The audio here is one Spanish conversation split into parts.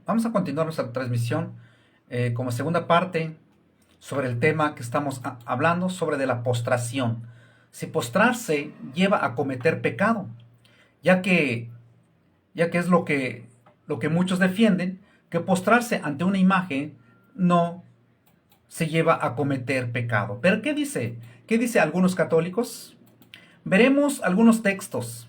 Vamos a continuar nuestra transmisión como segunda parte sobre el tema que estamos hablando, sobre de la postración. Si postrarse lleva a cometer pecado, ya que, ya que es lo que muchos defienden, que postrarse ante una imagen no se lleva a cometer pecado. Pero ¿qué dice? ¿Qué dice algunos católicos? Veremos algunos textos.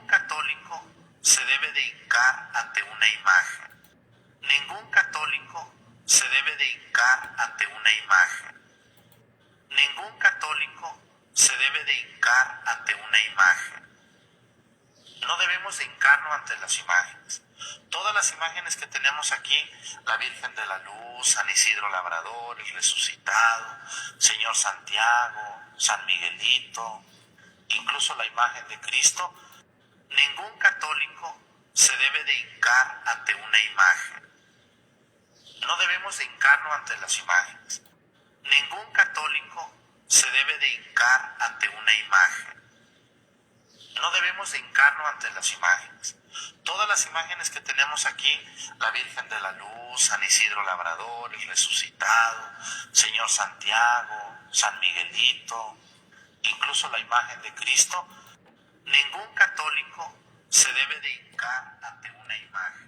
Católico se debe de hincar ante una imagen. Ningún católico se debe de hincar ante una imagen. Ningún católico se debe de hincar ante una imagen. No debemos de hincarnos ante las imágenes. Todas las imágenes que tenemos aquí, la Virgen de la Luz, San Isidro Labrador, el Resucitado, Señor Santiago, San Miguelito, incluso la imagen de Cristo, ningún católico se debe de hincar ante una imagen. No debemos de hincarnos ante las imágenes. Ningún católico se debe de hincar ante una imagen. No debemos de hincarnos ante las imágenes. Todas las imágenes que tenemos aquí, la Virgen de la Luz, San Isidro Labrador, el Resucitado, Señor Santiago, San Miguelito, incluso la imagen de Cristo, ningún católico se debe de hincar ante una imagen.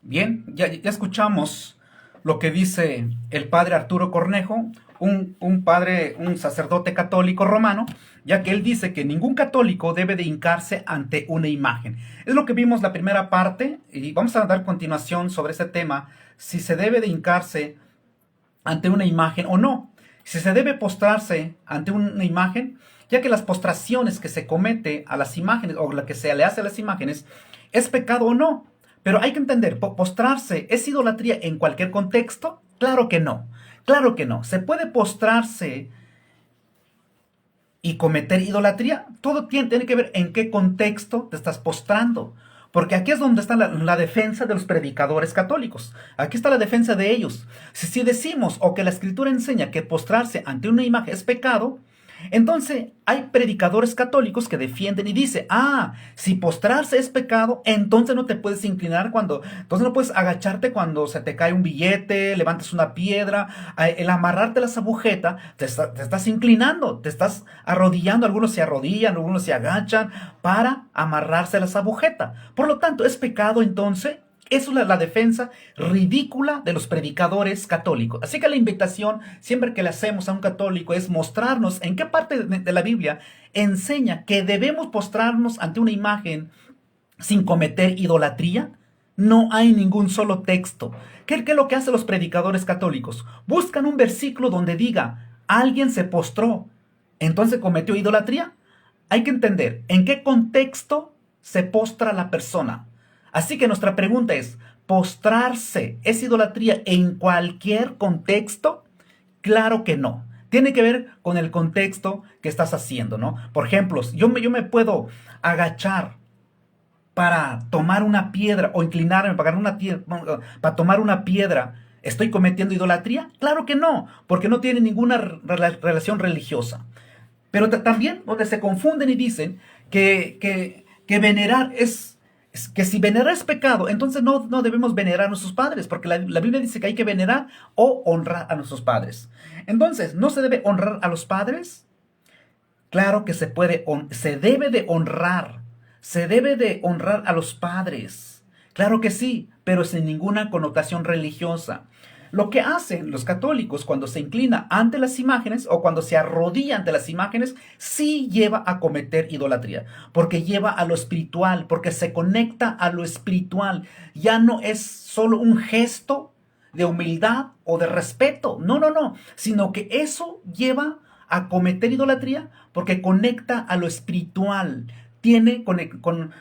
Bien, ya escuchamos lo que dice el padre Arturo Cornejo, un sacerdote católico romano, ya que él dice que ningún católico debe de hincarse ante una imagen. Es lo que vimos la primera parte y vamos a dar continuación sobre ese tema, si se debe de hincarse ante una imagen o no, si se debe postrarse ante una imagen, ya que las postraciones que se comete a las imágenes o la que se le hace a las imágenes es pecado o no. Pero hay que entender, postrarse es idolatría en cualquier contexto. Claro que no, claro que no. Se puede postrarse y cometer idolatría. Todo tiene que ver en qué contexto te estás postrando. Porque aquí es donde está la defensa de los predicadores católicos. Aquí está la defensa de ellos. Si decimos o que la escritura enseña que postrarse ante una imagen es pecado, entonces hay predicadores católicos que defienden y dicen, si postrarse es pecado, entonces no te puedes inclinar entonces no puedes agacharte cuando se te cae un billete, levantas una piedra, el amarrarte las agujetas, te estás inclinando, te estás arrodillando, algunos se arrodillan, algunos se agachan para amarrarse las agujetas. Por lo tanto, es pecado entonces. Eso es la defensa ridícula de los predicadores católicos. Así que la invitación siempre que le hacemos a un católico es mostrarnos en qué parte de la Biblia enseña que debemos postrarnos ante una imagen sin cometer idolatría. No hay ningún solo texto. ¿Qué es lo que hacen los predicadores católicos? Buscan un versículo donde diga, alguien se postró, entonces cometió idolatría. Hay que entender en qué contexto se postra la persona. Así que nuestra pregunta es, ¿postrarse es idolatría en cualquier contexto? Claro que no. Tiene que ver con el contexto que estás haciendo, ¿no? Por ejemplo, yo me puedo agachar para tomar una piedra o inclinarme para tomar una piedra. ¿Estoy cometiendo idolatría? Claro que no, porque no tiene ninguna relación religiosa. Pero también donde se confunden y dicen que venerar que si venerar es pecado, entonces no debemos venerar a nuestros padres, porque la Biblia dice que hay que venerar o honrar a nuestros padres. Entonces, ¿no se debe honrar a los padres? Claro que se debe de honrar. Se debe de honrar a los padres. Claro que sí, pero sin ninguna connotación religiosa. Lo que hacen los católicos cuando se inclina ante las imágenes o cuando se arrodilla ante las imágenes, sí lleva a cometer idolatría, porque lleva a lo espiritual, porque se conecta a lo espiritual. Ya no es solo un gesto de humildad o de respeto, no, sino que eso lleva a cometer idolatría porque conecta a lo espiritual, tiene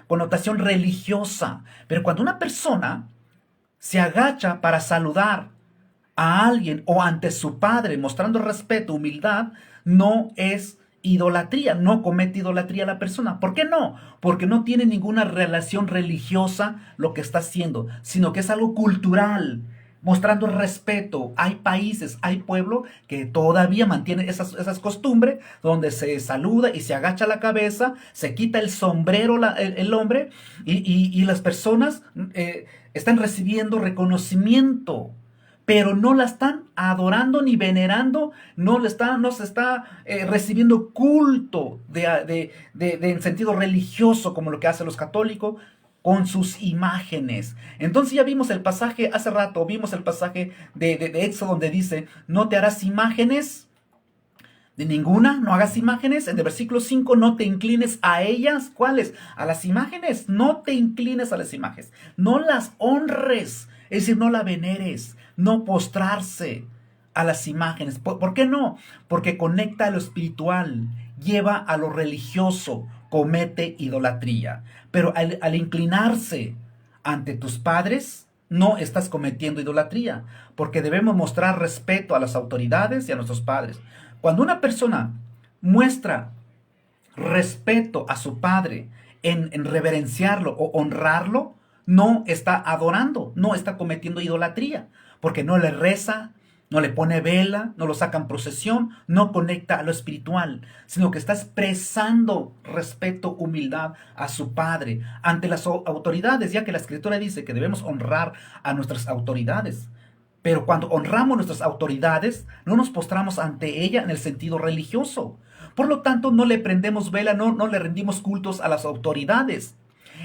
connotación religiosa. Pero cuando una persona se agacha para saludar a alguien o ante su padre, mostrando respeto, humildad, no es idolatría, no comete idolatría la persona. ¿Por qué no? Porque no tiene ninguna relación religiosa lo que está haciendo, sino que es algo cultural, mostrando respeto. Hay países, hay pueblo que todavía mantienen esas costumbres donde se saluda y se agacha la cabeza, se quita el sombrero el hombre y las personas están recibiendo reconocimiento, pero no la están adorando ni venerando, no se está recibiendo culto en sentido religioso como lo que hacen los católicos con sus imágenes. Entonces ya vimos el pasaje, hace rato vimos el pasaje de Éxodo donde dice, no te harás imágenes de ninguna, no hagas imágenes. En el versículo 5, no te inclines a ellas. ¿Cuáles? A las imágenes. No te inclines a las imágenes. No las honres. Es decir, no la veneres. No postrarse a las imágenes. ¿Por qué no? Porque conecta a lo espiritual, lleva a lo religioso, comete idolatría. Pero al inclinarse ante tus padres, no estás cometiendo idolatría, porque debemos mostrar respeto a las autoridades y a nuestros padres. Cuando una persona muestra respeto a su padre en reverenciarlo o honrarlo, no está adorando, no está cometiendo idolatría, porque no le reza, no le pone vela, no lo saca en procesión, no conecta a lo espiritual, sino que está expresando respeto, humildad a su padre ante las autoridades, ya que la escritura dice que debemos honrar a nuestras autoridades. Pero cuando honramos nuestras autoridades, no nos postramos ante ella en el sentido religioso. Por lo tanto, no le prendemos vela, no le rendimos cultos a las autoridades.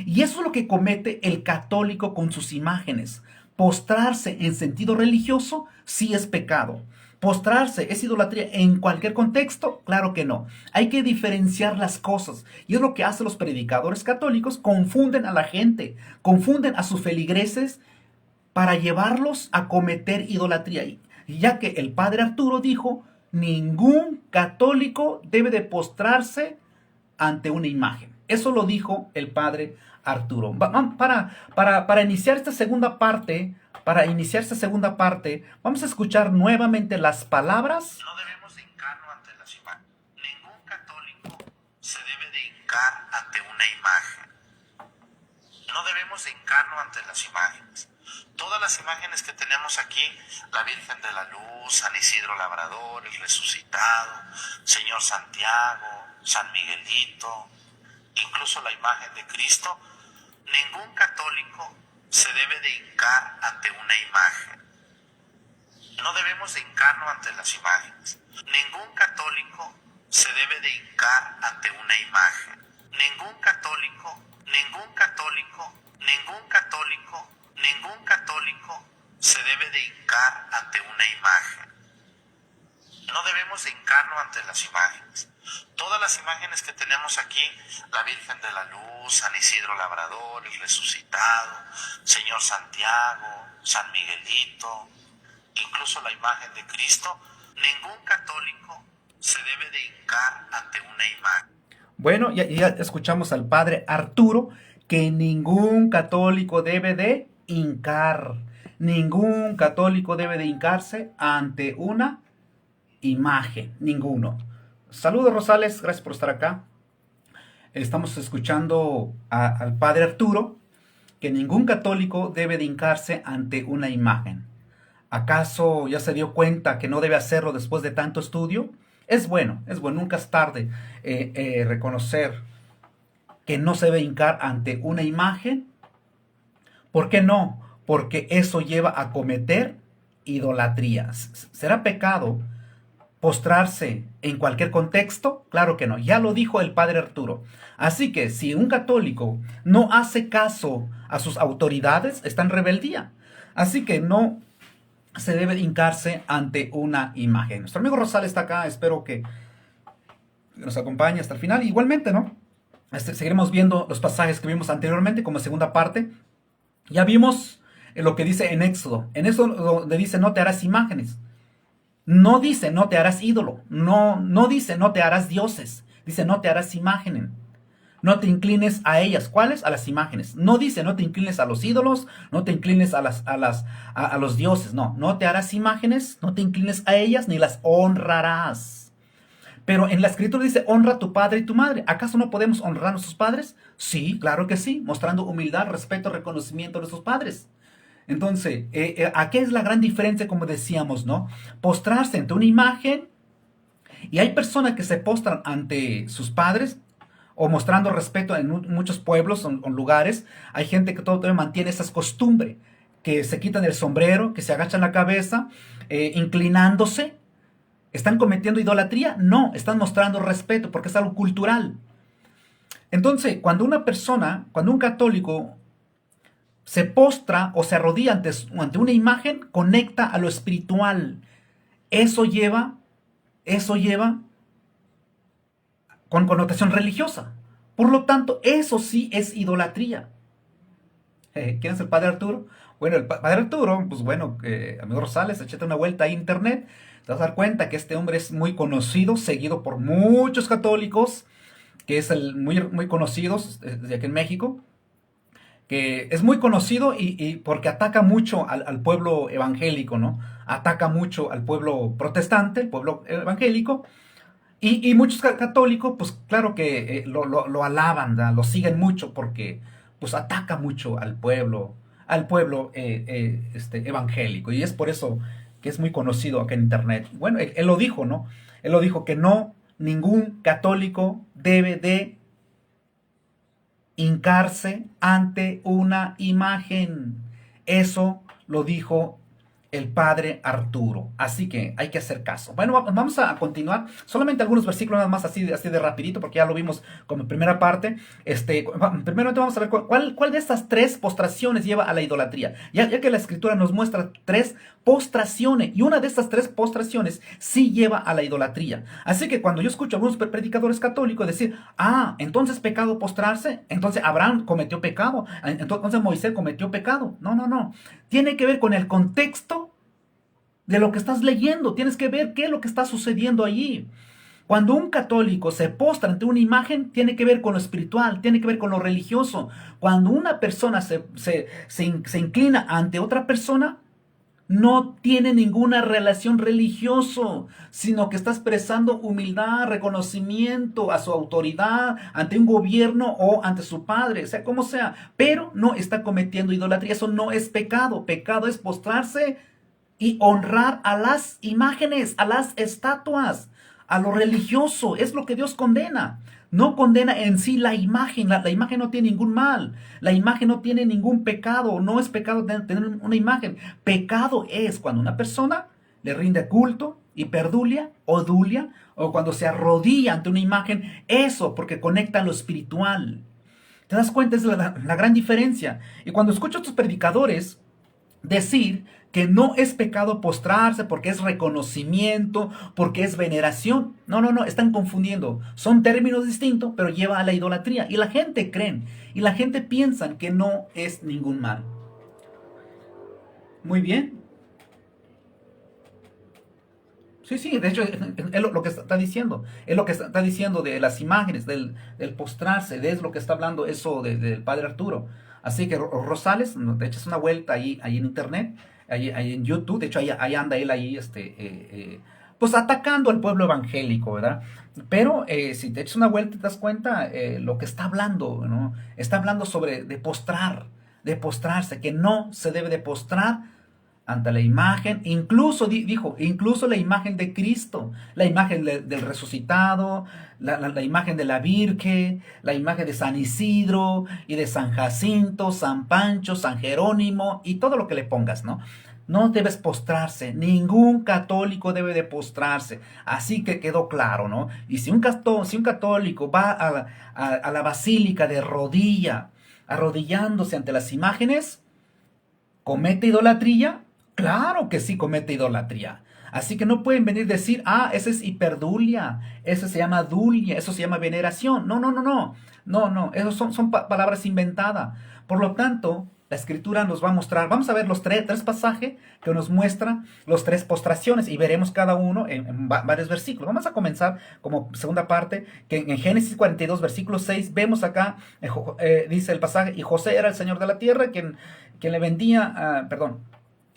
Y eso es lo que comete el católico con sus imágenes. Postrarse en sentido religioso sí es pecado. Postrarse es idolatría en cualquier contexto, claro que no. Hay que diferenciar las cosas. Y es lo que hacen los predicadores católicos, confunden a la gente, confunden a sus feligreses para llevarlos a cometer idolatría. Ya que el padre Arturo dijo, ningún católico debe de postrarse ante una imagen. Eso lo dijo el padre Arturo. Para iniciar esta segunda parte, vamos a escuchar nuevamente las palabras. No debemos de hincarnos ante las imágenes. Ningún católico se debe de hincar ante una imagen. No debemos de hincarnos ante las imágenes. Todas las imágenes que tenemos aquí, la Virgen de la Luz, San Isidro Labrador, el Resucitado, Señor Santiago, San Miguelito, incluso la imagen de Cristo, ningún católico se debe de hincar ante una imagen. No debemos de hincarnos ante las imágenes. Ningún católico se debe de hincar ante una imagen. Ningún católico, ningún católico, ningún católico, ningún católico se debe de hincar ante una imagen. No debemos de hincarnos ante las imágenes. Todas las imágenes que tenemos aquí, la Virgen de la Luz, San Isidro Labrador, el Resucitado, Señor Santiago, San Miguelito, incluso la imagen de Cristo, ningún católico se debe de hincar ante una imagen. Bueno, ya escuchamos al padre Arturo que ningún católico debe de hincar. Ningún católico debe de hincarse ante una imagen. Ninguno. Saludos, Rosales, gracias por estar acá. Estamos escuchando al padre Arturo que ningún católico debe de hincarse ante una imagen. ¿Acaso ya se dio cuenta que no debe hacerlo después de tanto estudio? Es bueno, nunca es tarde reconocer que no se debe hincar ante una imagen. ¿Por qué no? Porque eso lleva a cometer idolatría. ¿Será pecado postrarse en cualquier contexto? Claro que no, ya lo dijo el padre Arturo. Así que si un católico no hace caso a sus autoridades, está en rebeldía. Así que no se debe hincarse ante una imagen. Nuestro amigo Rosales está acá, espero que nos acompañe hasta el final. Igualmente, ¿no? Seguiremos viendo los pasajes que vimos anteriormente como segunda parte. Ya vimos lo que dice en Éxodo. En Éxodo donde dice no te harás imágenes. No dice no te harás ídolo. No dice no te harás dioses. Dice no te harás imágenes. no te inclines a ellas. ¿Cuáles? A las imágenes. No dice no te inclines a los ídolos, no te inclines a los dioses. No, no te harás imágenes, no te inclines a ellas ni las honrarás. Pero en la escritura dice, honra a tu padre y tu madre. ¿Acaso no podemos honrar a nuestros padres? Sí, claro que sí, mostrando humildad, respeto, reconocimiento a nuestros padres. Entonces, aquí es la gran diferencia, como decíamos, ¿no? Postrarse ante una imagen, y hay personas que se postran ante sus padres, o mostrando respeto en muchos pueblos o lugares. Hay gente que todavía mantiene esas costumbres, que se quitan el sombrero, que se agachan la cabeza, inclinándose. ¿Están cometiendo idolatría? No, están mostrando respeto porque es algo cultural. Entonces, cuando una persona, cuando un católico se postra o se arrodilla ante una imagen, conecta a lo espiritual. Eso lleva con connotación religiosa. Por lo tanto, eso sí es idolatría. ¿Quién es el Padre Arturo? Bueno, el Padre Arturo, pues bueno, amigo Rosales, échate una vuelta a internet, te vas a dar cuenta que este hombre es muy conocido, seguido por muchos católicos, que es muy conocido desde aquí en México, que es muy conocido y porque ataca mucho al pueblo evangélico, ¿no? Ataca mucho al pueblo protestante, el pueblo evangélico, y muchos católicos, pues claro que lo alaban, ¿verdad? Lo siguen mucho porque pues ataca mucho al pueblo evangélico. Y es por eso que es muy conocido acá en internet. Bueno, él lo dijo, ¿no? Él lo dijo que no, ningún católico debe de hincarse ante una imagen. Eso lo dijo el Padre Arturo. Así que hay que hacer caso. Bueno, vamos a continuar. Solamente algunos versículos nada más así de rapidito, porque ya lo vimos como primera parte. Primeramente vamos a ver cuál de estas tres postraciones lleva a la idolatría. Ya que la Escritura nos muestra tres postraciones, y una de estas tres postraciones sí lleva a la idolatría. Así que cuando yo escucho a algunos predicadores católicos decir, entonces pecado postrarse, entonces Abraham cometió pecado, entonces Moisés cometió pecado. No, no, no. Tiene que ver con el contexto de lo que estás leyendo. Tienes que ver qué es lo que está sucediendo allí. Cuando un católico se postra ante una imagen, tiene que ver con lo espiritual, tiene que ver con lo religioso. Cuando una persona se inclina ante otra persona, no tiene ninguna relación religioso, sino que está expresando humildad, reconocimiento a su autoridad, ante un gobierno o ante su padre, sea como sea, pero no está cometiendo idolatría. Eso no es pecado. Pecado es postrarse y honrar a las imágenes, a las estatuas, a lo religioso. Es lo que Dios condena. No condena en sí la imagen. La imagen no tiene ningún mal. La imagen no tiene ningún pecado. No es pecado tener una imagen. Pecado es cuando una persona le rinde culto, hiperdulia o dulia, o cuando se arrodilla ante una imagen. Eso porque conecta lo espiritual. ¿Te das cuenta? Es la gran diferencia. Y cuando escucho a estos predicadores decir que no es pecado postrarse porque es reconocimiento, porque es veneración. No, no, no, están confundiendo. Son términos distintos, pero lleva a la idolatría. Y la gente cree, y la gente piensa que no es ningún mal. Muy bien. Sí, sí, de hecho es lo que está diciendo. Es lo que está diciendo de las imágenes, del postrarse, es lo que está hablando eso del Padre Arturo. Así que Rosales, te echas una vuelta ahí en internet, ahí en YouTube. De hecho ahí anda él ahí, pues atacando al pueblo evangélico, ¿verdad? Pero si te echas una vuelta te das cuenta lo que está hablando, ¿no? Está hablando sobre de postrarse, que no se debe de postrar ante la imagen, incluso dijo, incluso la imagen de Cristo, la imagen del resucitado, la imagen de la Virgen, la imagen de San Isidro y de San Jacinto, San Pancho, San Jerónimo y todo lo que le pongas, ¿no? No debes postrarse, ningún católico debe de postrarse, así que quedó claro, ¿no? Y si un católico va a la basílica de rodilla, arrodillándose ante las imágenes, ¿comete idolatría? Claro que sí comete idolatría. Así que no pueden venir a decir, ese es hiperdulia, eso se llama dulia, eso se llama veneración. No, no, no, no. No, no, esas son palabras inventadas. Por lo tanto, la escritura nos va a mostrar, vamos a ver los tres pasajes que nos muestran los tres postraciones y veremos cada uno en varios versículos. Vamos a comenzar como segunda parte, que en Génesis 42, versículo 6, vemos acá, dice el pasaje, y José era el señor de la tierra, quien le vendía,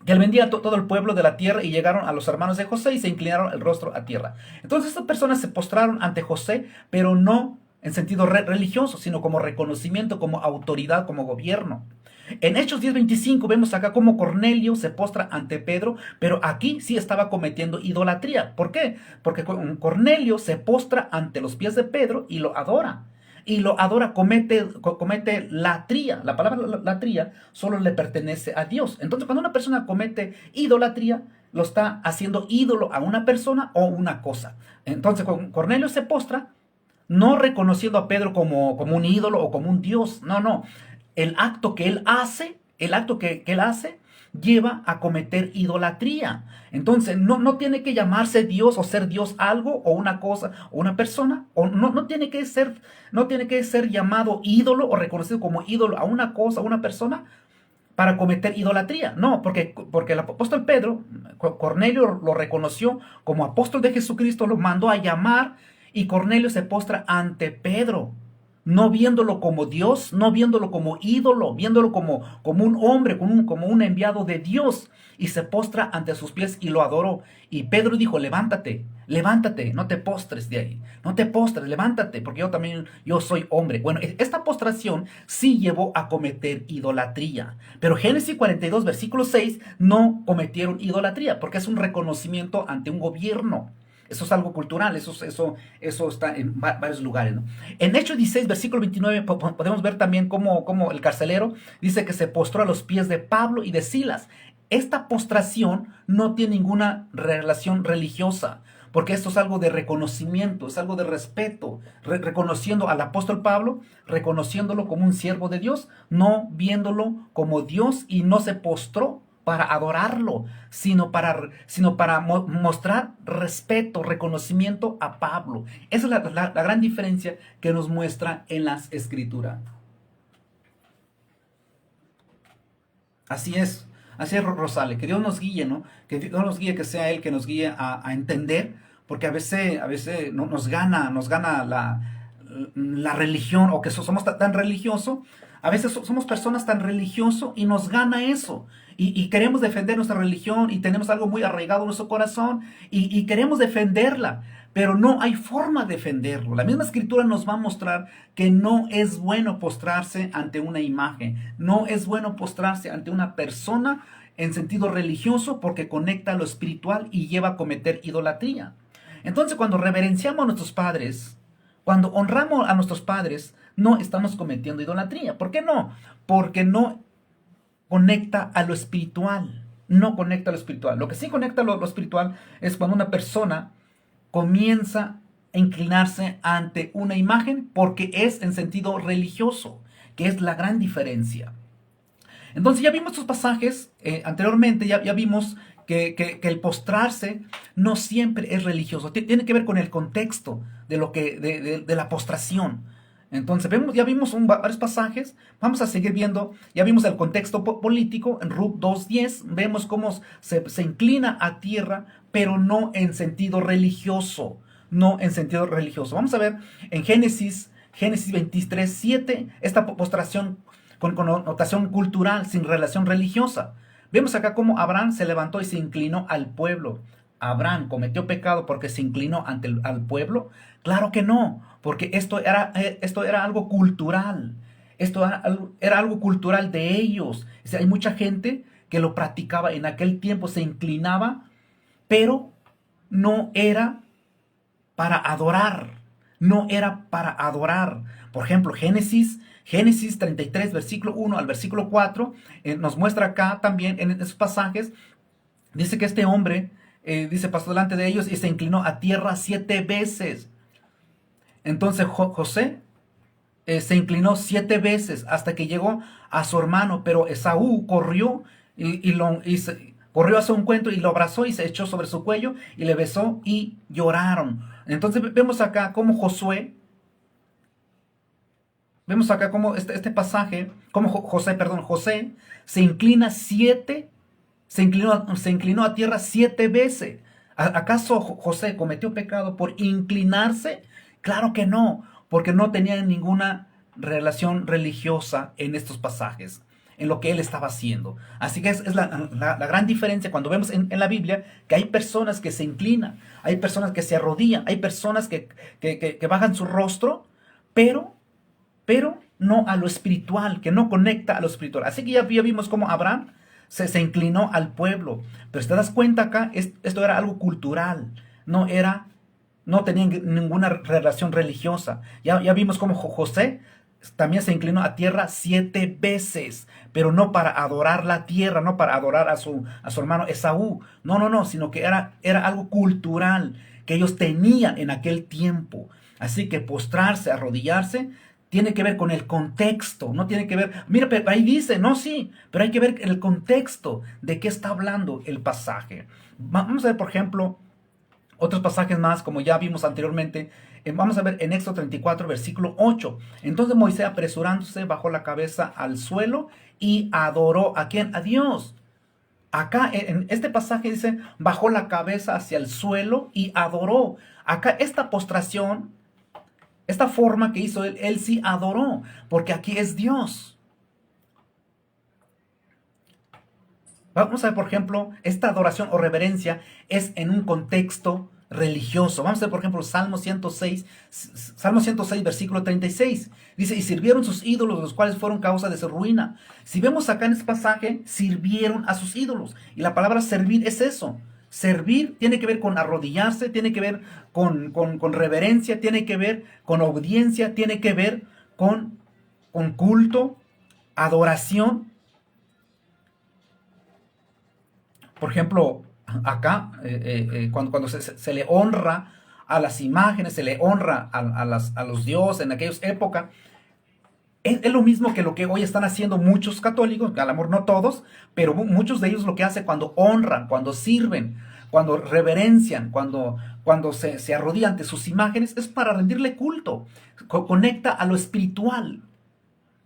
que él vendía a todo el pueblo de la tierra, y llegaron a los hermanos de José y se inclinaron el rostro a tierra. Entonces estas personas se postraron ante José, pero no en sentido religioso, sino como reconocimiento, como autoridad, como gobierno. En Hechos 10:25 vemos acá cómo Cornelio se postra ante Pedro, pero aquí sí estaba cometiendo idolatría. ¿Por qué? Porque Cornelio se postra ante los pies de Pedro y lo adora. Y lo adora, comete latría. La palabra latría solo le pertenece a Dios. Entonces, cuando una persona comete idolatría, lo está haciendo ídolo a una persona o una cosa. Entonces, Cornelio se postra, no reconociendo a Pedro como un ídolo o como un Dios. No, no. El acto que él hace, lleva a cometer idolatría. Entonces, no tiene que llamarse Dios o ser Dios algo o una cosa o una persona, o no tiene que ser llamado ídolo o reconocido como ídolo a una cosa o una persona para cometer idolatría. No, porque el apóstol Pedro, Cornelio lo reconoció como apóstol de Jesucristo, lo mandó a llamar, y Cornelio se postra ante Pedro, no viéndolo como Dios, no viéndolo como ídolo, viéndolo como un hombre, como un enviado de Dios, y se postra ante sus pies y lo adoró. Y Pedro dijo: levántate, levántate, no te postres de ahí, no te postres, levántate, porque yo soy hombre. Bueno, esta postración sí llevó a cometer idolatría, pero Génesis 42, versículo 6, no cometieron idolatría, porque es un reconocimiento ante un gobierno. Eso es algo cultural, eso está en varios lugares, ¿no? En Hechos 16, versículo 29, podemos ver también cómo el carcelero dice que se postró a los pies de Pablo y de Silas. Esta postración no tiene ninguna relación religiosa, porque esto es algo de reconocimiento, es algo de respeto, reconociendo al apóstol Pablo, reconociéndolo como un siervo de Dios, no viéndolo como Dios, y no se postró para adorarlo, sino para mostrar respeto, reconocimiento a Pablo. Esa es la gran diferencia que nos muestra en las Escrituras. Así es, Rosale, que Dios nos guíe, ¿no? Que Dios nos guíe, que sea Él que nos guíe a entender, porque a veces no, nos gana la religión, o que somos tan religiosos. A veces somos personas tan religiosos y nos gana eso. Y queremos defender nuestra religión, y tenemos algo muy arraigado en nuestro corazón, y queremos defenderla, pero no hay forma de defenderlo. La misma escritura nos va a mostrar que no es bueno postrarse ante una imagen, no es bueno postrarse ante una persona en sentido religioso, porque conecta lo espiritual y lleva a cometer idolatría. Entonces, cuando reverenciamos a nuestros padres, cuando honramos a nuestros padres, no estamos cometiendo idolatría. ¿Por qué no? Porque no conecta a lo espiritual. No conecta a lo espiritual. Lo que sí conecta a lo espiritual es cuando una persona comienza a inclinarse ante una imagen porque es en sentido religioso, que es la gran diferencia. Entonces ya vimos estos pasajes anteriormente, ya vimos que el postrarse no siempre es religioso. Tiene que ver con el contexto de la postración. Entonces ya vimos varios pasajes, vamos a seguir viendo. Ya vimos el contexto político en Ruth 2:10, vemos cómo se inclina a tierra, pero no en sentido religioso, no en sentido religioso. Vamos a ver en Génesis 23:7, esta postración con connotación cultural, sin relación religiosa. Vemos acá cómo Abraham se levantó y se inclinó al pueblo. ¿Abraham cometió pecado porque se inclinó al pueblo? Claro que no, porque esto era algo cultural. Esto era algo cultural de ellos. O sea, hay mucha gente que lo practicaba en aquel tiempo, se inclinaba, pero no era para adorar. No era para adorar. Por ejemplo, Génesis 33, versículo 1 al versículo 4, nos muestra acá también en esos pasajes, dice que este hombre, pasó delante de ellos y se inclinó a tierra 7 veces. Entonces José se inclinó 7 veces hasta que llegó a su hermano, pero Esaú corrió corrió a su encuentro y lo abrazó y se echó sobre su cuello y le besó y lloraron. Entonces vemos acá cómo Josué Vemos acá como este pasaje, como José se inclina se inclinó a tierra 7 veces. ¿Acaso José cometió pecado por inclinarse? Claro que no, porque no tenía ninguna relación religiosa en estos pasajes, en lo que él estaba haciendo. Así que es la gran diferencia cuando vemos en la Biblia que hay personas que se inclinan, hay personas que se arrodillan, hay personas que bajan su rostro, pero no a lo espiritual, que no conecta a lo espiritual. Así que ya vimos cómo Abraham se inclinó al pueblo. Pero si te das cuenta acá, esto era algo cultural, no tenía ninguna relación religiosa. Ya vimos cómo José también se inclinó a tierra 7 veces, pero no para adorar la tierra, no para adorar a su hermano Esaú. No, sino que era algo cultural que ellos tenían en aquel tiempo. Así que postrarse, arrodillarse, tiene que ver con el contexto, no tiene que ver, mira, pero ahí dice, no, sí, pero hay que ver el contexto de qué está hablando el pasaje. Vamos a ver, por ejemplo, otros pasajes más, como ya vimos anteriormente. Vamos a ver en Éxodo 34, versículo 8. Entonces Moisés, apresurándose, bajó la cabeza al suelo y adoró. ¿A quién? A Dios. Acá en este pasaje dice, bajó la cabeza hacia el suelo y adoró. Acá esta postración, esta forma que hizo él sí adoró, porque aquí es Dios. Vamos a ver, por ejemplo, esta adoración o reverencia es en un contexto religioso. Vamos a ver, por ejemplo, Salmo 106, versículo 36. Dice, y sirvieron sus ídolos, los cuales fueron causa de su ruina. Si vemos acá en este pasaje, sirvieron a sus ídolos. Y la palabra servir es eso. Servir tiene que ver con arrodillarse, tiene que ver con reverencia, tiene que ver con obediencia, tiene que ver con culto, adoración. Por ejemplo, acá, cuando se le honra a las imágenes, se le honra a los dioses en aquellas épocas, es lo mismo que lo que hoy están haciendo muchos católicos, a lo mejor no todos, pero muchos de ellos lo que hacen cuando honran, cuando sirven, cuando reverencian, cuando se arrodillan ante sus imágenes, es para rendirle culto. Conecta a lo espiritual,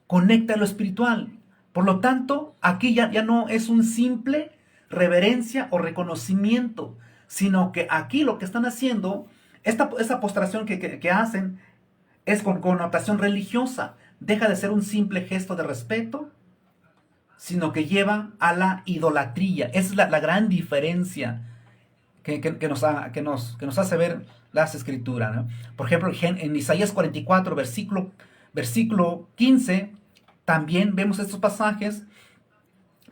conecta a lo espiritual. Por lo tanto, aquí ya no es un simple reverencia o reconocimiento, sino que aquí lo que están haciendo, esa postración que hacen es con connotación religiosa. Deja de ser un simple gesto de respeto, sino que lleva a la idolatría. Esa es la gran diferencia que nos hace ver las escrituras, ¿no? Por ejemplo, en Isaías 44, versículo 15, también vemos estos pasajes.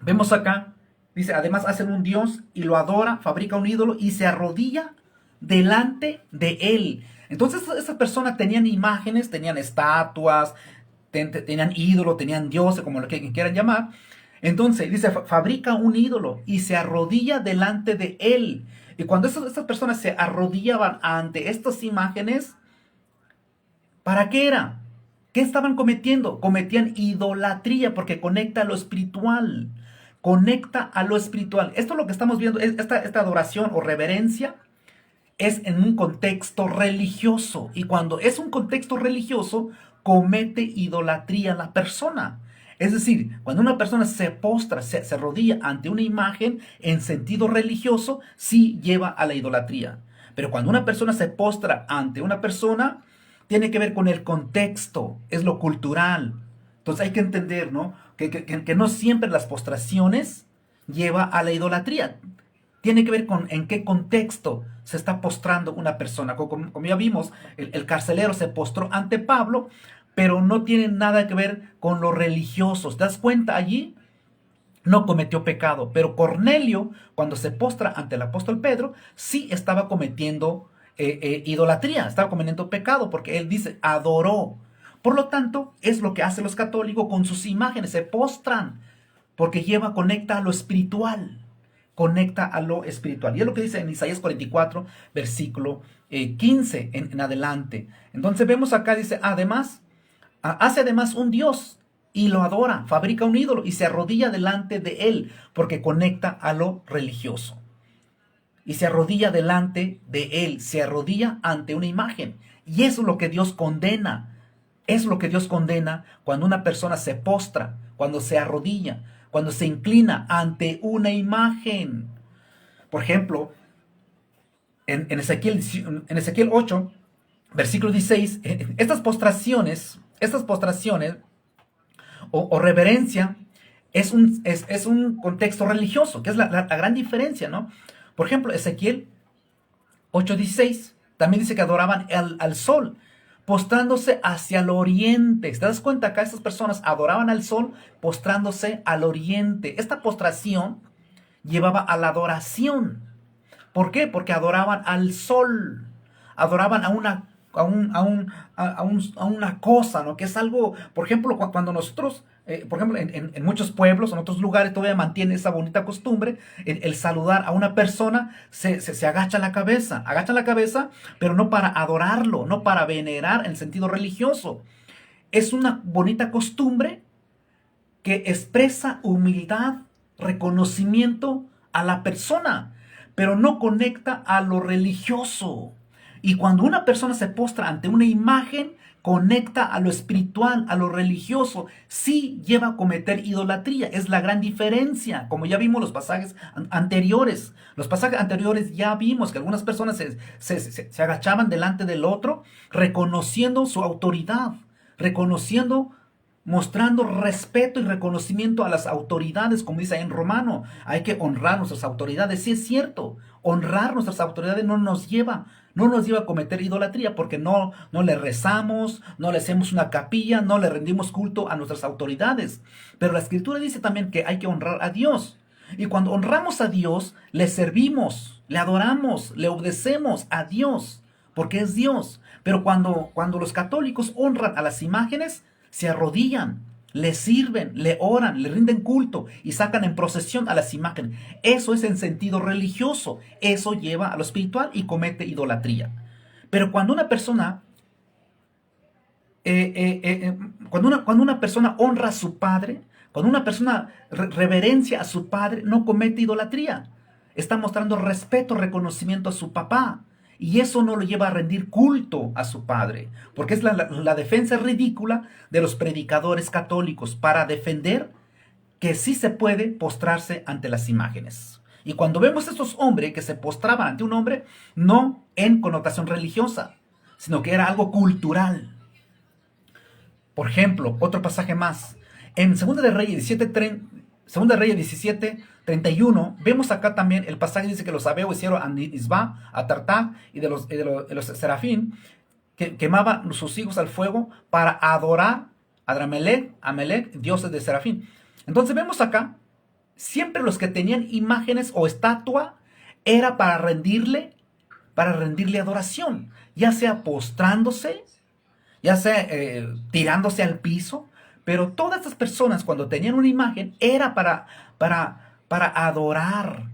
Vemos acá, dice, además hacen un dios y lo adora, fabrica un ídolo y se arrodilla delante de él. Entonces esas personas tenían imágenes, tenían estatuas, tenían ídolo, tenían dioses, como lo que quieran llamar. Entonces dice, fabrica un ídolo y se arrodilla delante de él. Y cuando esas personas se arrodillaban ante estas imágenes, ¿para qué era? ¿Qué estaban cometiendo? Cometían idolatría, porque conecta a lo espiritual. Conecta a lo espiritual. Esto es lo que estamos viendo, esta adoración o reverencia es en un contexto religioso. Y cuando es un contexto religioso, comete idolatría la persona. Es decir, cuando una persona se postra, se arrodilla ante una imagen en sentido religioso, sí lleva a la idolatría. Pero cuando una persona se postra ante una persona, tiene que ver con el contexto, es lo cultural. Entonces hay que entender, ¿no? Que no siempre las postraciones lleva a la idolatría. Tiene que ver con en qué contexto se está postrando una persona. Como ya vimos, el carcelero se postró ante Pablo, pero no tiene nada que ver con lo religioso. ¿Te das cuenta allí? No cometió pecado, pero Cornelio, cuando se postra ante el apóstol Pedro, sí estaba cometiendo idolatría, estaba cometiendo pecado, porque él dice, adoró. Por lo tanto, es lo que hacen los católicos con sus imágenes, se postran, porque conecta a lo espiritual, conecta a lo espiritual. Y es lo que dice en Isaías 44, versículo 15 en adelante. Entonces vemos acá, dice, hace además un dios y lo adora, fabrica un ídolo y se arrodilla delante de él, porque conecta a lo religioso. Y se arrodilla delante de él, se arrodilla ante una imagen. Y eso es lo que Dios condena. Es lo que Dios condena cuando una persona se postra, cuando se arrodilla, cuando se inclina ante una imagen. Por ejemplo, en Ezequiel 8, versículo 16, estas postraciones o reverencia es un contexto religioso, que es la gran diferencia, ¿no? Por ejemplo, Ezequiel 8:16 también dice que adoraban al sol, postrándose hacia el oriente. ¿Te das cuenta? Acá estas personas adoraban al sol postrándose al oriente. Esta postración llevaba a la adoración. ¿Por qué? Porque adoraban al sol, adoraban a una cosa, ¿no? Que es algo, por ejemplo, cuando nosotros, por ejemplo, en muchos pueblos, en otros lugares todavía mantiene esa bonita costumbre, el saludar a una persona, se agachan la cabeza, pero no para adorarlo, no para venerar en sentido religioso. Es una bonita costumbre que expresa humildad, reconocimiento a la persona, pero no conecta a lo religioso. Y cuando una persona se postra ante una imagen, conecta a lo espiritual, a lo religioso, sí lleva a cometer idolatría. Es la gran diferencia, como ya vimos los pasajes anteriores. Los pasajes anteriores ya vimos que algunas personas se agachaban delante del otro, reconociendo su autoridad, reconociendo, mostrando respeto y reconocimiento a las autoridades, como dice ahí en Romano. Hay que honrar nuestras autoridades. Sí es cierto, honrar nuestras autoridades no nos lleva a cometer idolatría, porque no le rezamos, no le hacemos una capilla, no le rendimos culto a nuestras autoridades. Pero la Escritura dice también que hay que honrar a Dios. Y cuando honramos a Dios, le servimos, le adoramos, le obedecemos a Dios, porque es Dios. Pero cuando los católicos honran a las imágenes, se arrodillan, le sirven, le oran, le rinden culto y sacan en procesión a las imágenes. Eso es en sentido religioso. Eso lleva a lo espiritual y comete idolatría. Pero cuando una persona, cuando una persona honra a su padre, cuando una persona reverencia a su padre, no comete idolatría. Está mostrando respeto, reconocimiento a su papá. Y eso no lo lleva a rendir culto a su padre, porque es la defensa ridícula de los predicadores católicos para defender que sí se puede postrarse ante las imágenes. Y cuando vemos a estos hombres que se postraban ante un hombre, no en connotación religiosa, sino que era algo cultural. Por ejemplo, otro pasaje más. En 2 de Reyes 17:31, vemos acá también el pasaje. Dice que los sabeos hicieron a Isba, a Tartá y de los serafín, que quemaban sus hijos al fuego para adorar a Amelec, dioses de serafín. Entonces vemos acá, siempre los que tenían imágenes o estatua, era para rendirle adoración, ya sea postrándose, ya sea tirándose al piso. Pero todas estas personas, cuando tenían una imagen, era para adorar,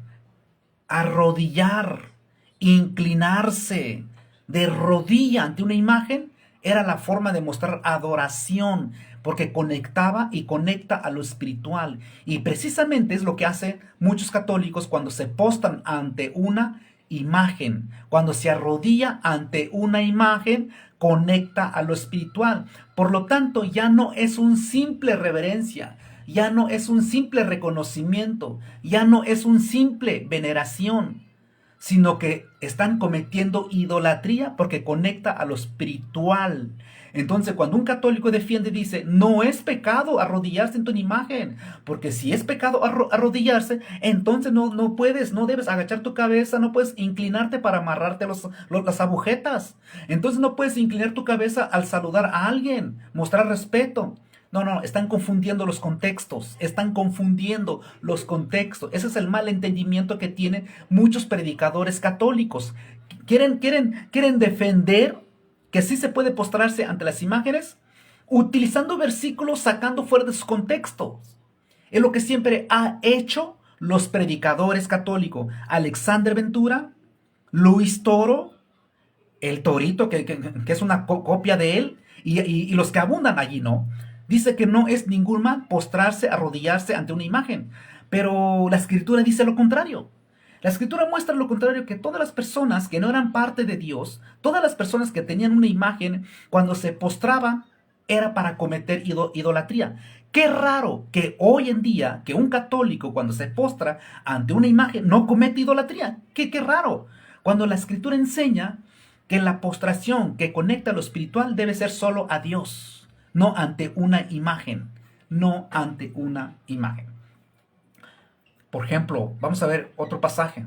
arrodillar, inclinarse de rodilla ante una imagen. Era la forma de mostrar adoración, porque conectaba y conecta a lo espiritual. Y precisamente es lo que hacen muchos católicos cuando se postran ante una imagen. Cuando se arrodilla ante una imagen, conecta a lo espiritual. Por lo tanto, ya no es un simple reverencia, ya no es un simple reconocimiento, ya no es un simple veneración, sino que están cometiendo idolatría porque conecta a lo espiritual. Entonces, cuando un católico defiende, dice, no es pecado arrodillarse en tu imagen, porque si es pecado arrodillarse, entonces no debes agachar tu cabeza, no puedes inclinarte para amarrarte las agujetas. Entonces no puedes inclinar tu cabeza al saludar a alguien, mostrar respeto. No, están confundiendo los contextos, Ese es el mal entendimiento que tienen muchos predicadores católicos. Quieren defender que sí se puede postrarse ante las imágenes, utilizando versículos sacando fuera de sus contextos. Es lo que siempre ha hecho los predicadores católicos. Alexander Ventura, Luis Toro, el Torito, que es una copia de él, y los que abundan allí, ¿no? Dice que no es ningún mal postrarse, arrodillarse ante una imagen. Pero la Escritura dice lo contrario. La Escritura muestra lo contrario, que todas las personas que no eran parte de Dios, todas las personas que tenían una imagen, cuando se postraban, era para cometer idolatría. Qué raro que hoy en día, que un católico cuando se postra ante una imagen no comete idolatría. Qué raro. Cuando la escritura enseña que la postración que conecta lo espiritual debe ser solo a Dios, no ante una imagen, no ante una imagen. Por ejemplo, vamos a ver otro pasaje.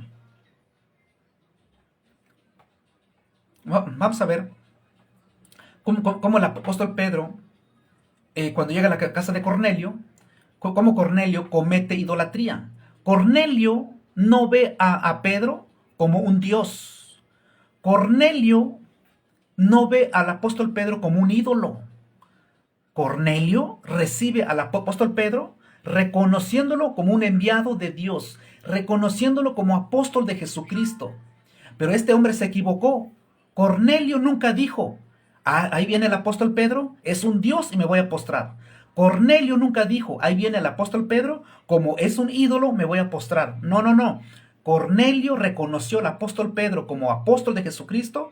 Vamos a ver cómo el apóstol Pedro, cuando llega a la casa de Cornelio, cómo Cornelio comete idolatría. Cornelio no ve a Pedro como un Dios. Cornelio no ve al apóstol Pedro como un ídolo. Cornelio recibe al apóstol Pedro reconociéndolo como un enviado de Dios, reconociéndolo como apóstol de Jesucristo. Pero este hombre se equivocó. Cornelio nunca dijo, ahí viene el apóstol Pedro, es un Dios y me voy a postrar. Cornelio nunca dijo, ahí viene el apóstol Pedro, como es un ídolo, me voy a postrar. No, no, no. Cornelio reconoció al apóstol Pedro como apóstol de Jesucristo.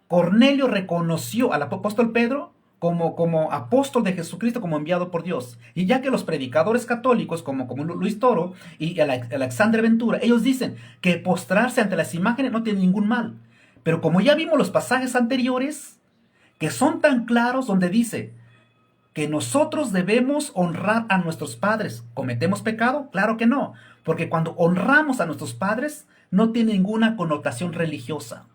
Cornelio reconoció al apóstol Pedro como apóstol de Jesucristo, como enviado por Dios. Y ya que los predicadores católicos, como Luis Toro y Alexandre Ventura, ellos dicen que postrarse ante las imágenes no tiene ningún mal. Pero como ya vimos los pasajes anteriores, que son tan claros, donde dice que nosotros debemos honrar a nuestros padres. ¿Cometemos pecado? Claro que no, porque cuando honramos a nuestros padres no tiene ninguna connotación religiosa.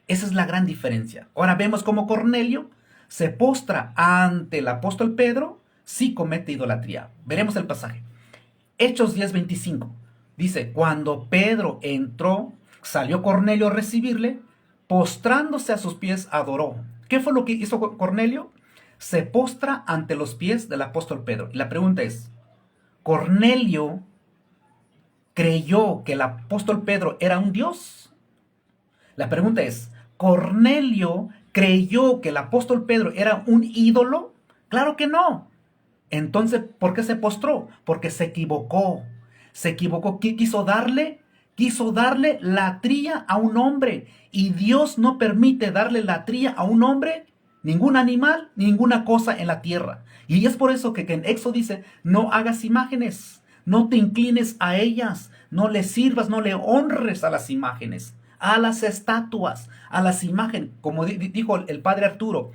Esa es la gran diferencia. Ahora vemos cómo Cornelio se postra ante el apóstol Pedro, sí comete idolatría. Veremos el pasaje. Hechos 10:25. Dice, cuando Pedro entró, salió Cornelio a recibirle, postrándose a sus pies adoró. ¿Qué fue lo que hizo Cornelio? Se postra ante los pies del apóstol Pedro. Y la pregunta es, ¿Cornelio creyó que el apóstol Pedro era un Dios? La pregunta es, ¿Cornelio creyó que el apóstol Pedro era un ídolo? Claro que no. Entonces, ¿por qué se postró? Porque se equivocó. Se equivocó. Quiso darle latría a un hombre. Y Dios no permite darle latría a un hombre, ningún animal, ninguna cosa en la tierra. Y es por eso que en Éxodo dice, no hagas imágenes, no te inclines a ellas, no le sirvas, no le honres a las imágenes, a las estatuas, a las imágenes. Como dijo el padre Arturo,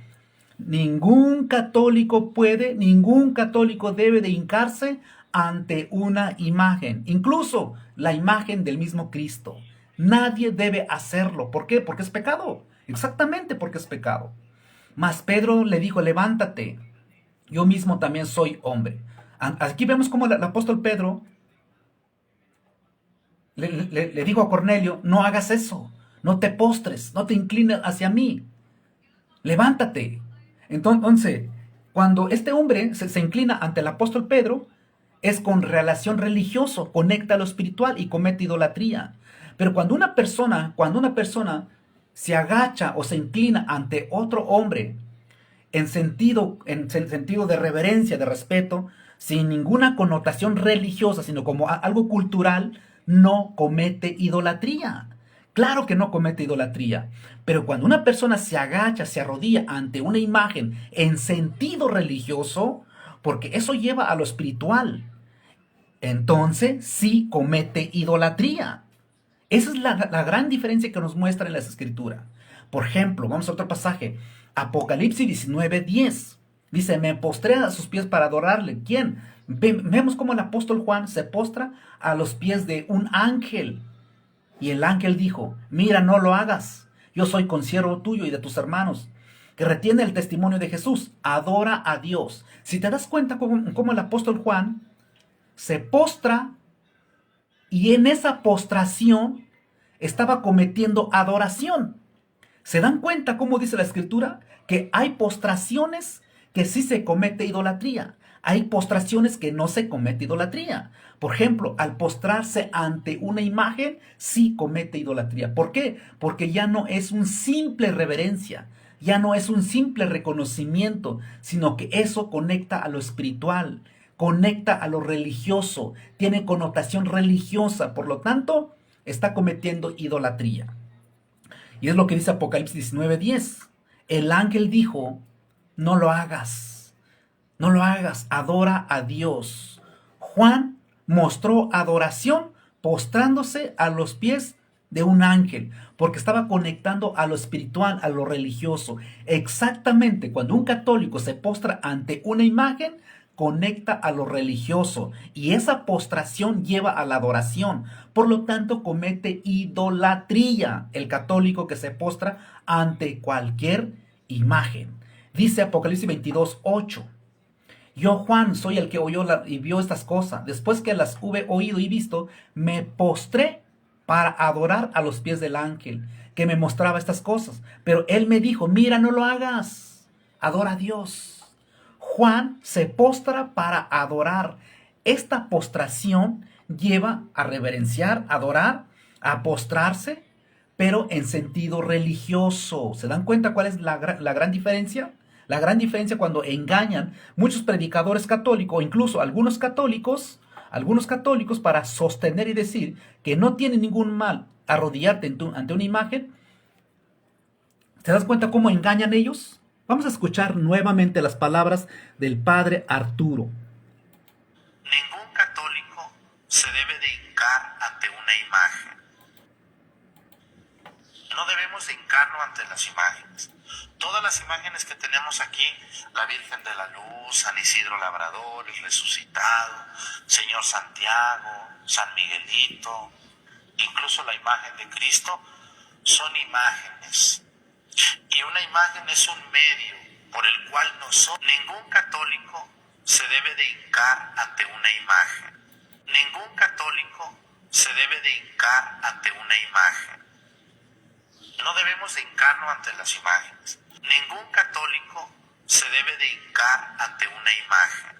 ningún católico debe de hincarse ante una imagen, incluso la imagen del mismo Cristo. Nadie debe hacerlo. ¿Por qué? Porque es pecado. Exactamente porque es pecado. Mas Pedro le dijo, levántate, yo mismo también soy hombre. Aquí vemos cómo el apóstol Pedro le dijo a Cornelio, no hagas eso, no te postres, no te inclines hacia mí, levántate. Entonces, cuando este hombre se inclina ante el apóstol Pedro, es con relación religioso, conecta lo espiritual y comete idolatría. Pero cuando una persona se agacha o se inclina ante otro hombre en sentido de reverencia, de respeto, sin ninguna connotación religiosa, sino como algo cultural, no comete idolatría. Claro que no comete idolatría, pero cuando una persona se agacha, se arrodilla ante una imagen en sentido religioso, porque eso lleva a lo espiritual, entonces sí comete idolatría. Esa es la gran diferencia que nos muestra en las escrituras. Por ejemplo, vamos a otro pasaje, Apocalipsis 19:10. Dice, me postré a sus pies para adorarle. ¿Quién? Vemos cómo el apóstol Juan se postra a los pies de un ángel. Y el ángel dijo, mira, no lo hagas. Yo soy consiervo tuyo y de tus hermanos, que retiene el testimonio de Jesús. Adora a Dios. Si te das cuenta cómo el apóstol Juan se postra, y en esa postración estaba cometiendo adoración. ¿Se dan cuenta cómo dice la escritura? Que hay postraciones que sí se comete idolatría. Hay postraciones que no se comete idolatría. Por ejemplo, al postrarse ante una imagen, sí comete idolatría. ¿Por qué? Porque ya no es un simple reverencia, ya no es un simple reconocimiento, sino que eso conecta a lo espiritual, conecta a lo religioso, tiene connotación religiosa, por lo tanto, está cometiendo idolatría. Y es lo que dice Apocalipsis 19:10. El ángel dijo, no lo hagas. No lo hagas, adora a Dios. Juan mostró adoración postrándose a los pies de un ángel, porque estaba conectando a lo espiritual, a lo religioso. Exactamente, cuando un católico se postra ante una imagen, conecta a lo religioso y esa postración lleva a la adoración. Por lo tanto, comete idolatría el católico que se postra ante cualquier imagen. Dice Apocalipsis 22:8. Yo, Juan, soy el que oyó y vio estas cosas. Después que las hube oído y visto, me postré para adorar a los pies del ángel que me mostraba estas cosas. Pero él me dijo, mira, no lo hagas. Adora a Dios. Juan se postra para adorar. Esta postración lleva a reverenciar, adorar, a postrarse, pero en sentido religioso. ¿Se dan cuenta cuál es la gran diferencia? La gran diferencia cuando engañan muchos predicadores católicos o incluso algunos católicos para sostener y decir que no tiene ningún mal arrodillarte ante una imagen. ¿Te das cuenta cómo engañan ellos? Vamos a escuchar nuevamente las palabras del padre Arturo. Ningún católico se debe de hincar ante una imagen. No debemos de hincarnos ante las imágenes. Todas las imágenes que tenemos aquí, la Virgen de la Luz, San Isidro Labrador, el Resucitado, Señor Santiago, San Miguelito, incluso la imagen de Cristo, son imágenes. Y una imagen es un medio por el cual ningún católico se debe de hincar ante una imagen. Ningún católico se debe de hincar ante una imagen. No debemos de hincarnos ante las imágenes. Ningún católico se debe de hincar ante una imagen.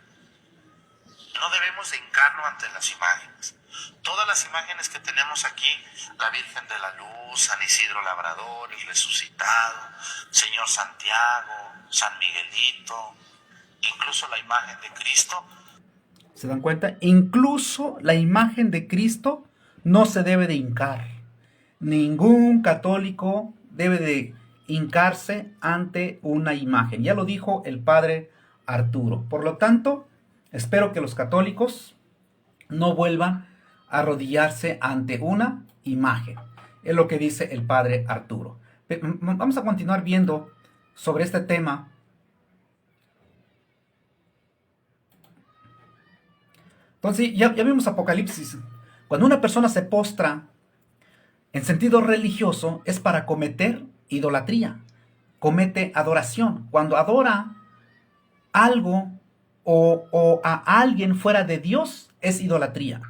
No debemos de hincarnos ante las imágenes. Todas las imágenes que tenemos aquí, la Virgen de la Luz, San Isidro Labrador, el Resucitado, Señor Santiago, San Miguelito, incluso la imagen de Cristo. ¿Se dan cuenta? Incluso la imagen de Cristo no se debe de hincar. Ningún católico debe de hincarse ante una imagen. Ya lo dijo el padre Arturo. Por lo tanto, espero que los católicos no vuelvan a arrodillarse ante una imagen. Es lo que dice el padre Arturo. Vamos a continuar viendo sobre este tema. Entonces, ya vimos Apocalipsis. Cuando una persona se postra en sentido religioso, es para cometer idolatría. Comete adoración. Cuando adora algo o a alguien fuera de Dios, es idolatría.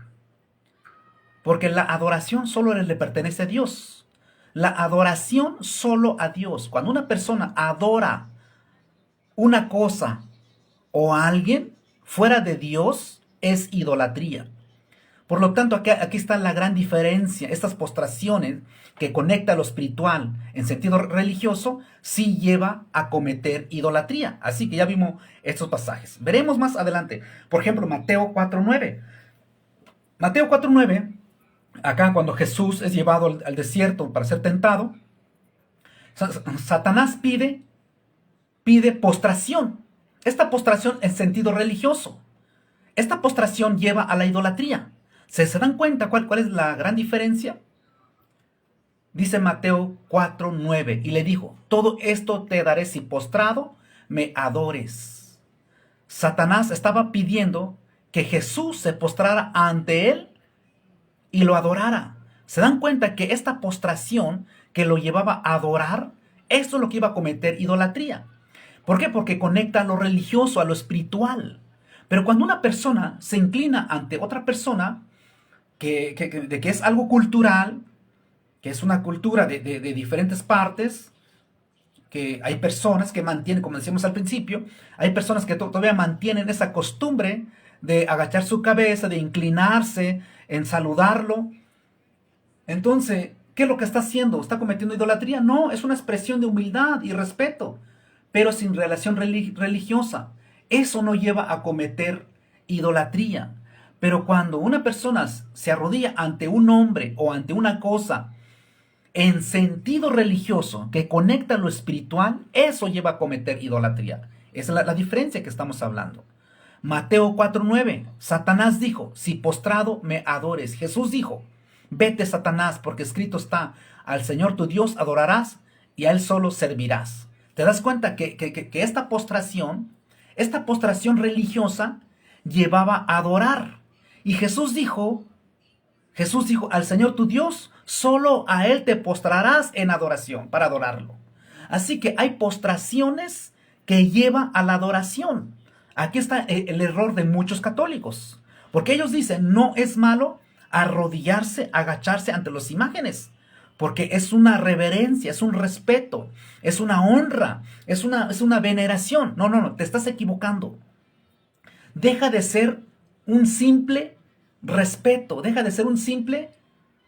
Porque la adoración solo le pertenece a Dios. La adoración solo a Dios. Cuando una persona adora una cosa o a alguien fuera de Dios, es idolatría. Por lo tanto, aquí está la gran diferencia. Estas postraciones que conecta lo espiritual en sentido religioso, sí lleva a cometer idolatría. Así que ya vimos estos pasajes. Veremos más adelante. Por ejemplo, Mateo 4:9. Mateo 4:9, acá cuando Jesús es llevado al desierto para ser tentado, Satanás pide postración. Esta postración en sentido religioso. Esta postración lleva a la idolatría. ¿Se dan cuenta cuál es la gran diferencia? Dice Mateo 4:9, y le dijo, todo esto te daré si postrado me adores. Satanás estaba pidiendo que Jesús se postrara ante él y lo adorara. ¿Se dan cuenta que esta postración que lo llevaba a adorar, esto es lo que iba a cometer idolatría? ¿Por qué? Porque conecta lo religioso a lo espiritual. Pero cuando una persona se inclina ante otra persona, que es algo cultural, que es una cultura de diferentes partes, que hay personas que mantienen, como decíamos al principio, hay personas que todavía mantienen esa costumbre de agachar su cabeza, de inclinarse, en saludarlo. Entonces, ¿qué es lo que está haciendo? ¿Está cometiendo idolatría? No, es una expresión de humildad y respeto, pero sin relación religiosa. Eso no lleva a cometer idolatría. Pero cuando una persona se arrodilla ante un hombre o ante una cosa en sentido religioso que conecta lo espiritual, eso lleva a cometer idolatría. Esa es la diferencia que estamos hablando. Mateo 4:9, Satanás dijo, si postrado me adores. Jesús dijo, vete Satanás, porque escrito está, al Señor tu Dios adorarás y a Él solo servirás. ¿Te das cuenta que esta postración religiosa llevaba a adorar? Y Jesús dijo, al Señor tu Dios, solo a Él te postrarás en adoración, para adorarlo. Así que hay postraciones que llevan a la adoración. Aquí está el error de muchos católicos, porque ellos dicen, no es malo arrodillarse, agacharse ante las imágenes, porque es una reverencia, es un respeto, es una honra, es una veneración. No, te estás equivocando. Deja de ser un simple respeto, deja de ser un simple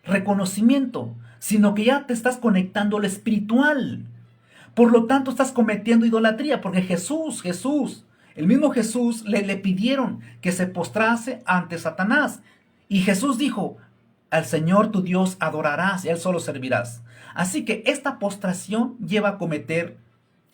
reconocimiento, sino que ya te estás conectando al espiritual. Por lo tanto, estás cometiendo idolatría, porque el mismo Jesús le pidieron que se postrase ante Satanás. Y Jesús dijo, al Señor tu Dios adorarás y a Él solo servirás. Así que esta postración lleva a cometer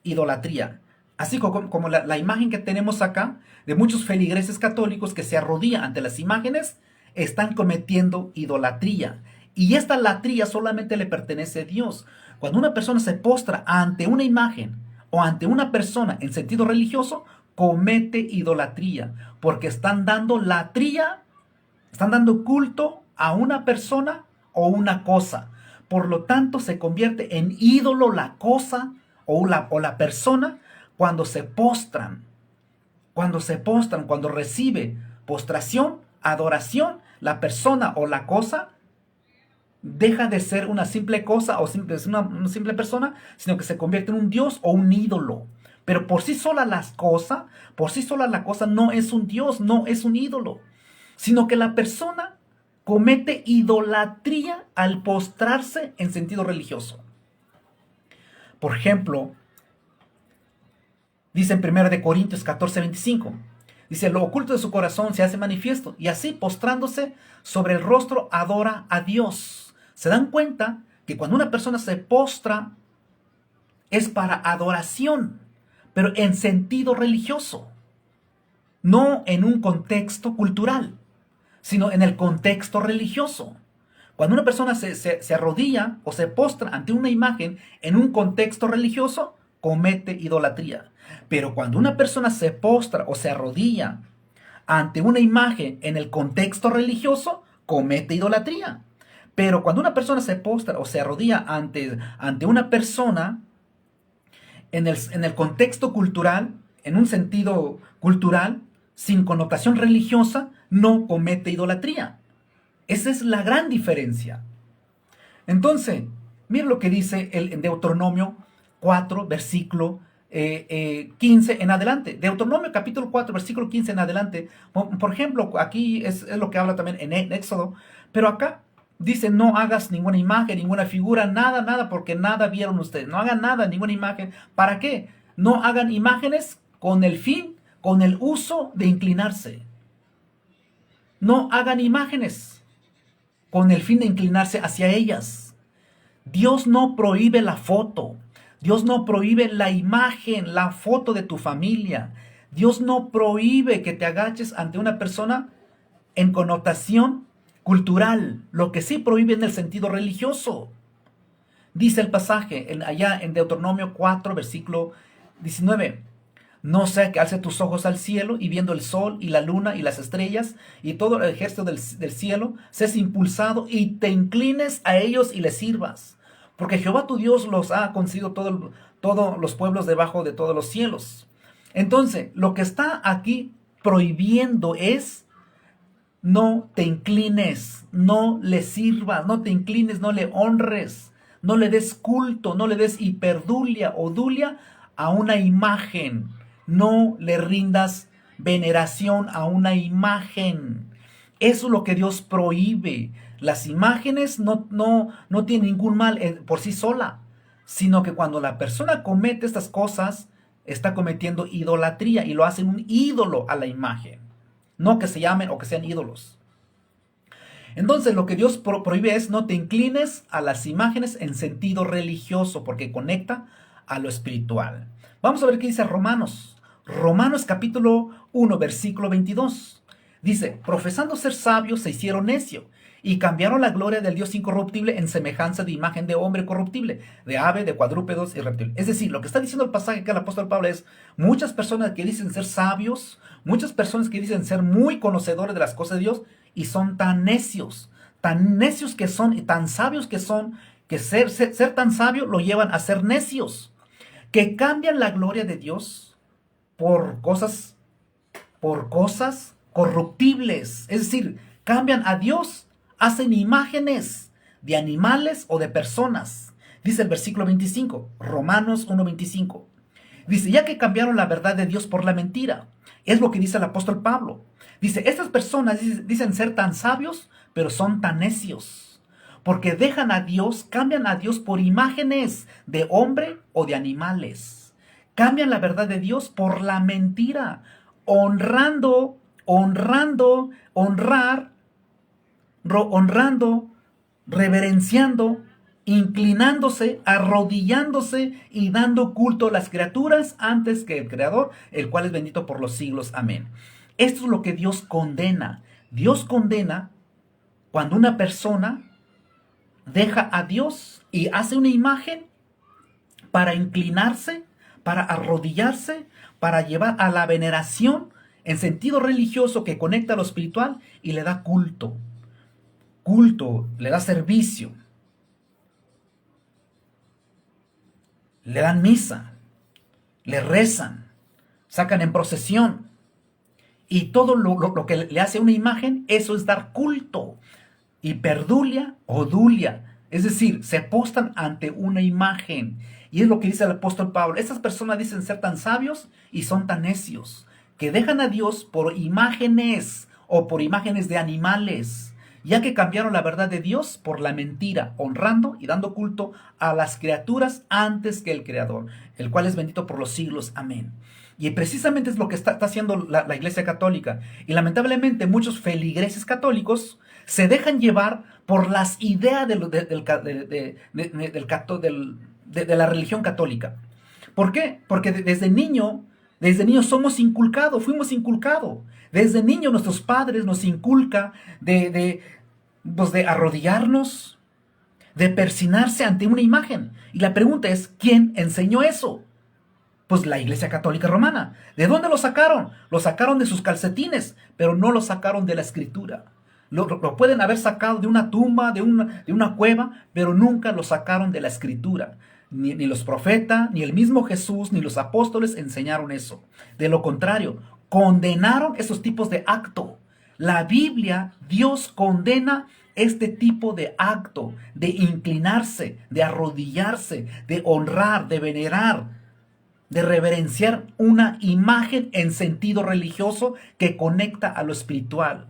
idolatría. Así como la imagen que tenemos acá de muchos feligreses católicos que se arrodillan ante las imágenes, están cometiendo idolatría. Y esta latría solamente le pertenece a Dios. Cuando una persona se postra ante una imagen o ante una persona en sentido religioso, comete idolatría, porque están dando latría, están dando culto a una persona o una cosa. Por lo tanto, se convierte en ídolo la cosa o la persona cuando se postran. Cuando recibe postración, adoración, la persona o la cosa deja de ser una simple cosa o una simple persona, sino que se convierte en un dios o un ídolo. Pero por sí sola la cosa no es un dios, no es un ídolo, sino que la persona comete idolatría al postrarse en sentido religioso. Por ejemplo, dice en 1 Corintios 14:25, dice, lo oculto de su corazón se hace manifiesto, y así postrándose sobre el rostro adora a Dios. ¿Se dan cuenta que cuando una persona se postra es para adoración, pero en sentido religioso? No en un contexto cultural, sino en el contexto religioso. Cuando una persona se arrodilla o se postra ante una imagen en un contexto religioso, comete idolatría. Pero cuando una persona se postra o se arrodilla ante una imagen en el contexto religioso, comete idolatría. Pero cuando una persona se postra o se arrodilla ante una persona en el contexto cultural, en un sentido cultural, sin connotación religiosa, no comete idolatría. Esa es la gran diferencia. Entonces, mira lo que dice en Deuteronomio 4, versículo 15 en adelante. Deuteronomio capítulo 4, versículo 15 en adelante. Por ejemplo, aquí es lo que habla también en Éxodo. Pero acá dice, no hagas ninguna imagen, ninguna figura, nada, porque nada vieron ustedes. No hagan nada, ninguna imagen. ¿Para qué? No hagan imágenes con el uso de inclinarse. No hagan imágenes con el fin de inclinarse hacia ellas. Dios no prohíbe la foto. Dios no prohíbe la imagen, la foto de tu familia. Dios no prohíbe que te agaches ante una persona en connotación cultural. Lo que sí prohíbe en el sentido religioso. Dice el pasaje allá en Deuteronomio 4, versículo 19. No sea que alce tus ojos al cielo y viendo el sol y la luna y las estrellas y todo el ejército del cielo, seas impulsado y te inclines a ellos y les sirvas. Porque Jehová tu Dios los ha concedido todos los pueblos debajo de todos los cielos. Entonces, lo que está aquí prohibiendo es no te inclines, no le sirvas, no te inclines, no le honres, no le des culto, no le des hiperdulia o dulia a una imagen. No le rindas veneración a una imagen. Eso es lo que Dios prohíbe. Las imágenes no tienen ningún mal por sí sola, sino que cuando la persona comete estas cosas, está cometiendo idolatría y lo hacen un ídolo a la imagen. No que se llamen o que sean ídolos. Entonces lo que Dios prohíbe es no te inclines a las imágenes en sentido religioso, porque conecta a lo espiritual. Vamos a ver qué dice Romanos Romanos capítulo 1, versículo 22. Dice, profesando ser sabios se hicieron necio y cambiaron la gloria del Dios incorruptible en semejanza de imagen de hombre corruptible, de ave, de cuadrúpedos y reptiles. Es decir, lo que está diciendo el pasaje que el apóstol Pablo es, muchas personas que dicen ser sabios, muchas personas que dicen ser muy conocedores de las cosas de Dios y son tan necios que son y tan sabios que son, que ser tan sabio lo llevan a ser necios, que cambian la gloria de Dios por cosas corruptibles. Es decir, cambian a Dios, hacen imágenes de animales o de personas. Dice el versículo 25, Romanos 1:25. Dice, ya que cambiaron la verdad de Dios por la mentira. Es lo que dice el apóstol Pablo. Dice, estas personas dicen ser tan sabios, pero son tan necios. Porque dejan a Dios, cambian a Dios por imágenes de hombre o de animales. Cambian la verdad de Dios por la mentira. Honrando, reverenciando, inclinándose, arrodillándose y dando culto a las criaturas antes que el Creador, el cual es bendito por los siglos. Amén. Esto es lo que Dios condena. Dios condena cuando una persona deja a Dios y hace una imagen para inclinarse, para arrodillarse, para llevar a la veneración en sentido religioso que conecta a lo espiritual y le da culto. Le da servicio. Le dan misa, le rezan, sacan en procesión. Y todo lo que le hace una imagen, eso es dar culto. Hiperdulia o dulia. Es decir, se postran ante una imagen. Y es lo que dice el apóstol Pablo. Estas personas dicen ser tan sabios y son tan necios, que dejan a Dios por imágenes o por imágenes de animales, ya que cambiaron la verdad de Dios por la mentira, honrando y dando culto a las criaturas antes que el Creador, el cual es bendito por los siglos. Amén. Y precisamente es lo que está haciendo la Iglesia Católica. Y lamentablemente muchos feligreses católicos se dejan llevar por las ideas de la religión católica. ¿Por qué? Porque desde niños fuimos inculcados. Desde niño nuestros padres nos inculca de arrodillarnos, de persinarse ante una imagen. Y la pregunta es, ¿quién enseñó eso? Pues la Iglesia Católica Romana. ¿De dónde lo sacaron? Lo sacaron de sus calcetines, pero no lo sacaron de la Escritura. Lo pueden haber sacado de una tumba, de una cueva, pero nunca lo sacaron de la Escritura. Ni los profetas, ni el mismo Jesús, ni los apóstoles enseñaron eso. De lo contrario, condenaron esos tipos de acto. La Biblia, Dios condena este tipo de acto, de inclinarse, de arrodillarse, de honrar, de venerar, de reverenciar una imagen en sentido religioso que conecta a lo espiritual.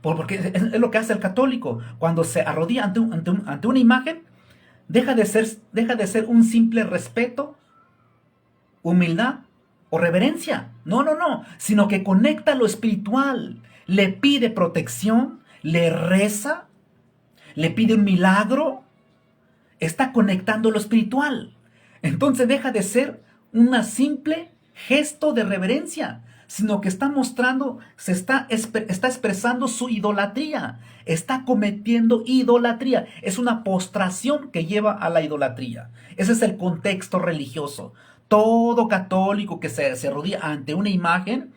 Porque es lo que hace el católico. Cuando se arrodilla ante una imagen, deja de ser un simple respeto, humildad o reverencia. No, sino que conecta a lo espiritual. Le pide protección, le reza, le pide un milagro. Está conectando lo espiritual. Entonces deja de ser una simple gesto de reverencia, sino que está mostrando, está expresando su idolatría, está cometiendo idolatría. Es una postración que lleva a la idolatría. Ese es el contexto religioso. Todo católico que se arrodilla ante una imagen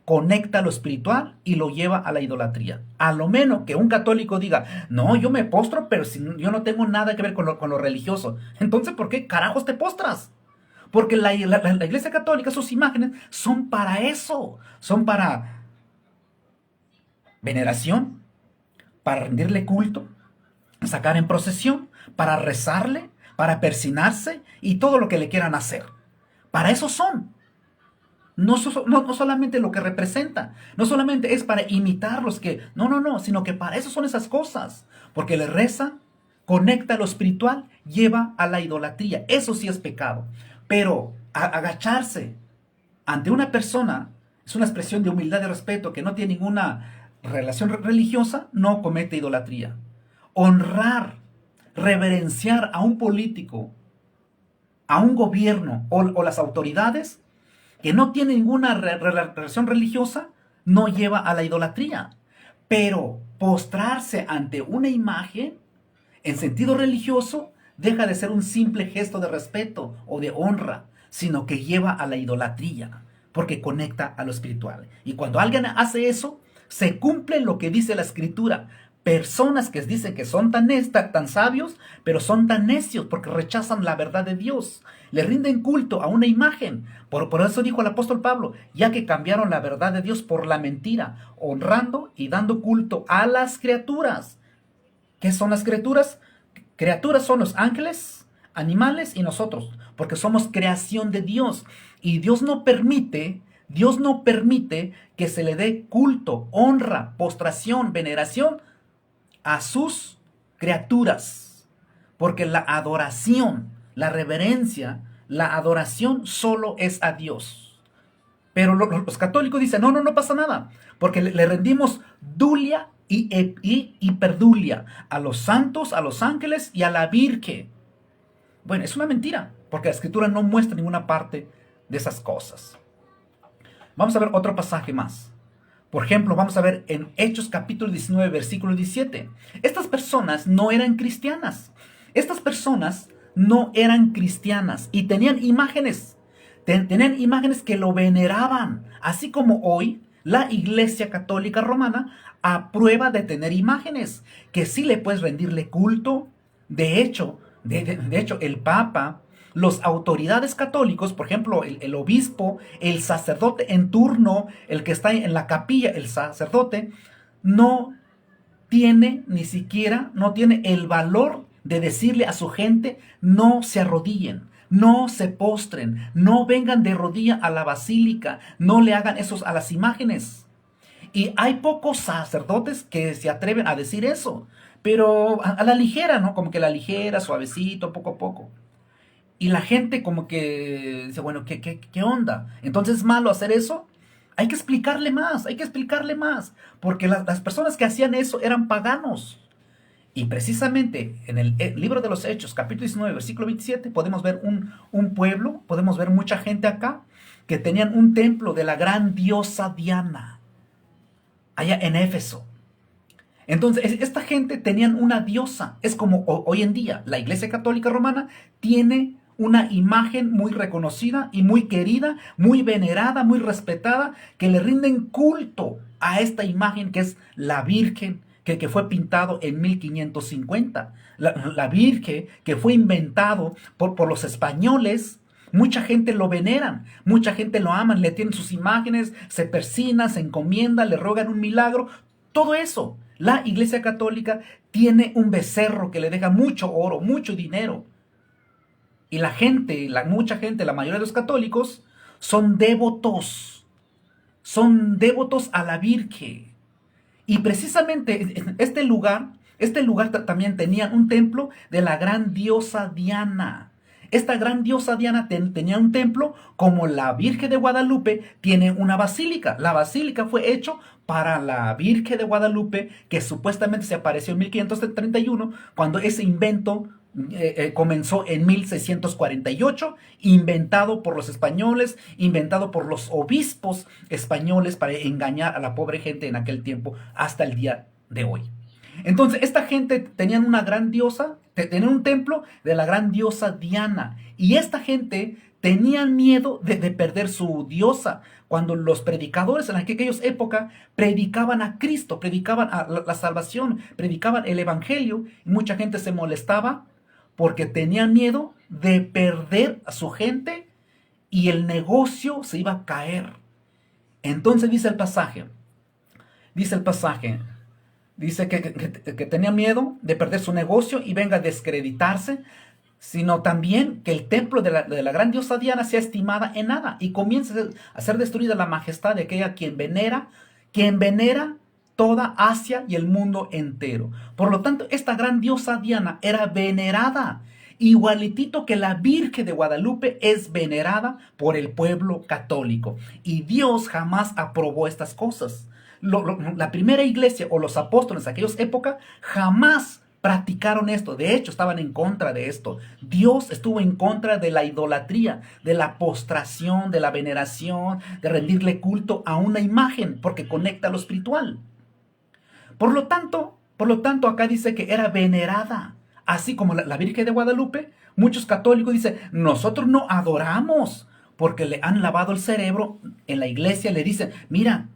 conecta lo espiritual y lo lleva a la idolatría. A lo menos que un católico diga, no, yo me postro, pero yo no tengo nada que ver con lo religioso. Entonces, ¿por qué carajos te postras? Porque la Iglesia Católica, sus imágenes son para eso. Son para veneración, para rendirle culto, sacar en procesión, para rezarle, para persinarse y todo lo que le quieran hacer. Para eso son. No solamente lo que representa, no solamente es para imitarlos, sino que para eso son esas cosas. Porque le reza, conecta lo espiritual, lleva a la idolatría. Eso sí es pecado. Pero agacharse ante una persona es una expresión de humildad y respeto que no tiene ninguna relación religiosa, no comete idolatría. Honrar, reverenciar a un político, a un gobierno o las autoridades, que no tiene ninguna relación religiosa, no lleva a la idolatría. Pero postrarse ante una imagen, en sentido religioso, deja de ser un simple gesto de respeto o de honra, sino que lleva a la idolatría, porque conecta a lo espiritual. Y cuando alguien hace eso, se cumple lo que dice la Escritura. Personas que dicen que son tan sabios, pero son tan necios porque rechazan la verdad de Dios. Le rinden culto a una imagen. Por eso dijo el apóstol Pablo, ya que cambiaron la verdad de Dios por la mentira, honrando y dando culto a las criaturas. ¿Qué son las criaturas? Criaturas son los ángeles, animales y nosotros, porque somos creación de Dios. Y Dios no permite que se le dé culto, honra, postración, veneración a sus criaturas. Porque la adoración, la reverencia, la adoración solo es a Dios. Pero los católicos dicen, no pasa nada, porque le rendimos dulia y hiperdulia a los santos, a los ángeles y a la Virgen. Bueno, es una mentira, porque la Escritura no muestra ninguna parte de esas cosas. Vamos a ver otro pasaje más. Por ejemplo, vamos a ver en Hechos capítulo 19, versículo 17. Estas personas no eran cristianas. Estas personas no eran cristianas y tenían imágenes. Tenían imágenes que lo veneraban. Así como hoy la Iglesia Católica Romana aprueba de tener imágenes que sí le puedes rendirle culto. De hecho, el Papa, las autoridades católicos, por ejemplo, el obispo, el sacerdote en turno, el que está en la capilla, el sacerdote, no tiene el valor de decirle a su gente, no se arrodillen, no se postren, no vengan de rodilla a la basílica, no le hagan eso a las imágenes. Y hay pocos sacerdotes que se atreven a decir eso, pero a la ligera, ¿no? Como que la ligera, suavecito, poco a poco. Y la gente como que dice, bueno, ¿qué onda? Entonces, ¿es malo hacer eso? Hay que explicarle más, porque las personas que hacían eso eran paganos. Y precisamente en el libro de los Hechos, capítulo 19, versículo 27, podemos ver un pueblo, podemos ver mucha gente acá, que tenían un templo de la gran diosa Diana, allá en Éfeso. Entonces, esta gente tenían una diosa. Es como hoy en día, la Iglesia Católica Romana tiene una imagen muy reconocida y muy querida, muy venerada, muy respetada, que le rinden culto a esta imagen que es la Virgen, que fue pintado en 1550. La Virgen que fue inventado por los españoles. Mucha gente lo veneran, mucha gente lo aman, le tienen sus imágenes, se persignan, se encomiendan, le rogan un milagro. Todo eso. La Iglesia Católica tiene un becerro que le deja mucho oro, mucho dinero. Y mucha gente, la mayoría de los católicos, son devotos a la Virgen. Y precisamente este lugar también tenía un templo de la gran diosa Diana. Esta gran diosa Diana tenía un templo como la Virgen de Guadalupe tiene una basílica. La basílica fue hecha para la Virgen de Guadalupe, que supuestamente se apareció en 1531, cuando ese invento comenzó en 1648, inventado por los españoles, inventado por los obispos españoles para engañar a la pobre gente en aquel tiempo hasta el día de hoy. Entonces, esta gente tenían una gran diosa, tenían un templo de la gran diosa Diana, y esta gente tenían miedo de perder su diosa. Cuando los predicadores en aquella época predicaban a Cristo, predicaban a la salvación, predicaban el evangelio, y mucha gente se molestaba porque tenían miedo de perder a su gente y el negocio se iba a caer. Entonces dice el pasaje, dice que tenía miedo de perder su negocio y venga a descreditarse, sino también que el templo de la gran diosa Diana sea estimada en nada y comience a ser destruida la majestad de aquella quien venera toda Asia y el mundo entero. Por lo tanto, esta gran diosa Diana era venerada, igualitito que la Virgen de Guadalupe es venerada por el pueblo católico. Y Dios jamás aprobó estas cosas. La primera iglesia o los apóstoles de aquella época jamás practicaron esto. De hecho, estaban en contra de esto. Dios estuvo en contra de la idolatría, de la postración, de la veneración, de rendirle culto a una imagen, porque conecta lo espiritual. Por lo tanto, acá dice que era venerada, así como la Virgen de Guadalupe. Muchos católicos dicen, nosotros no adoramos, porque le han lavado el cerebro. En la iglesia le dicen, mira,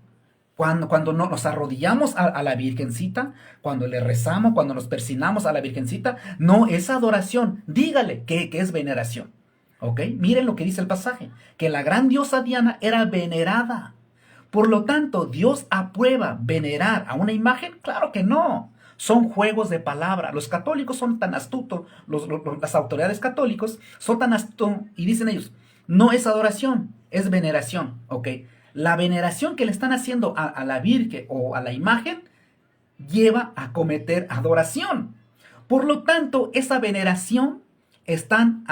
cuando nos arrodillamos a la Virgencita, cuando le rezamos, cuando nos persinamos a la Virgencita, no es adoración, dígale que es veneración. ¿Ok? Miren lo que dice el pasaje, que la gran diosa Diana era venerada. Por lo tanto, ¿Dios aprueba venerar a una imagen? Claro que no. Son juegos de palabra. Los católicos son tan astutos, las autoridades católicos son tan astutos y dicen ellos, no es adoración, es veneración. ¿Ok? La veneración que le están haciendo a la Virgen o a la imagen lleva a cometer adoración. Por lo tanto, esa veneración están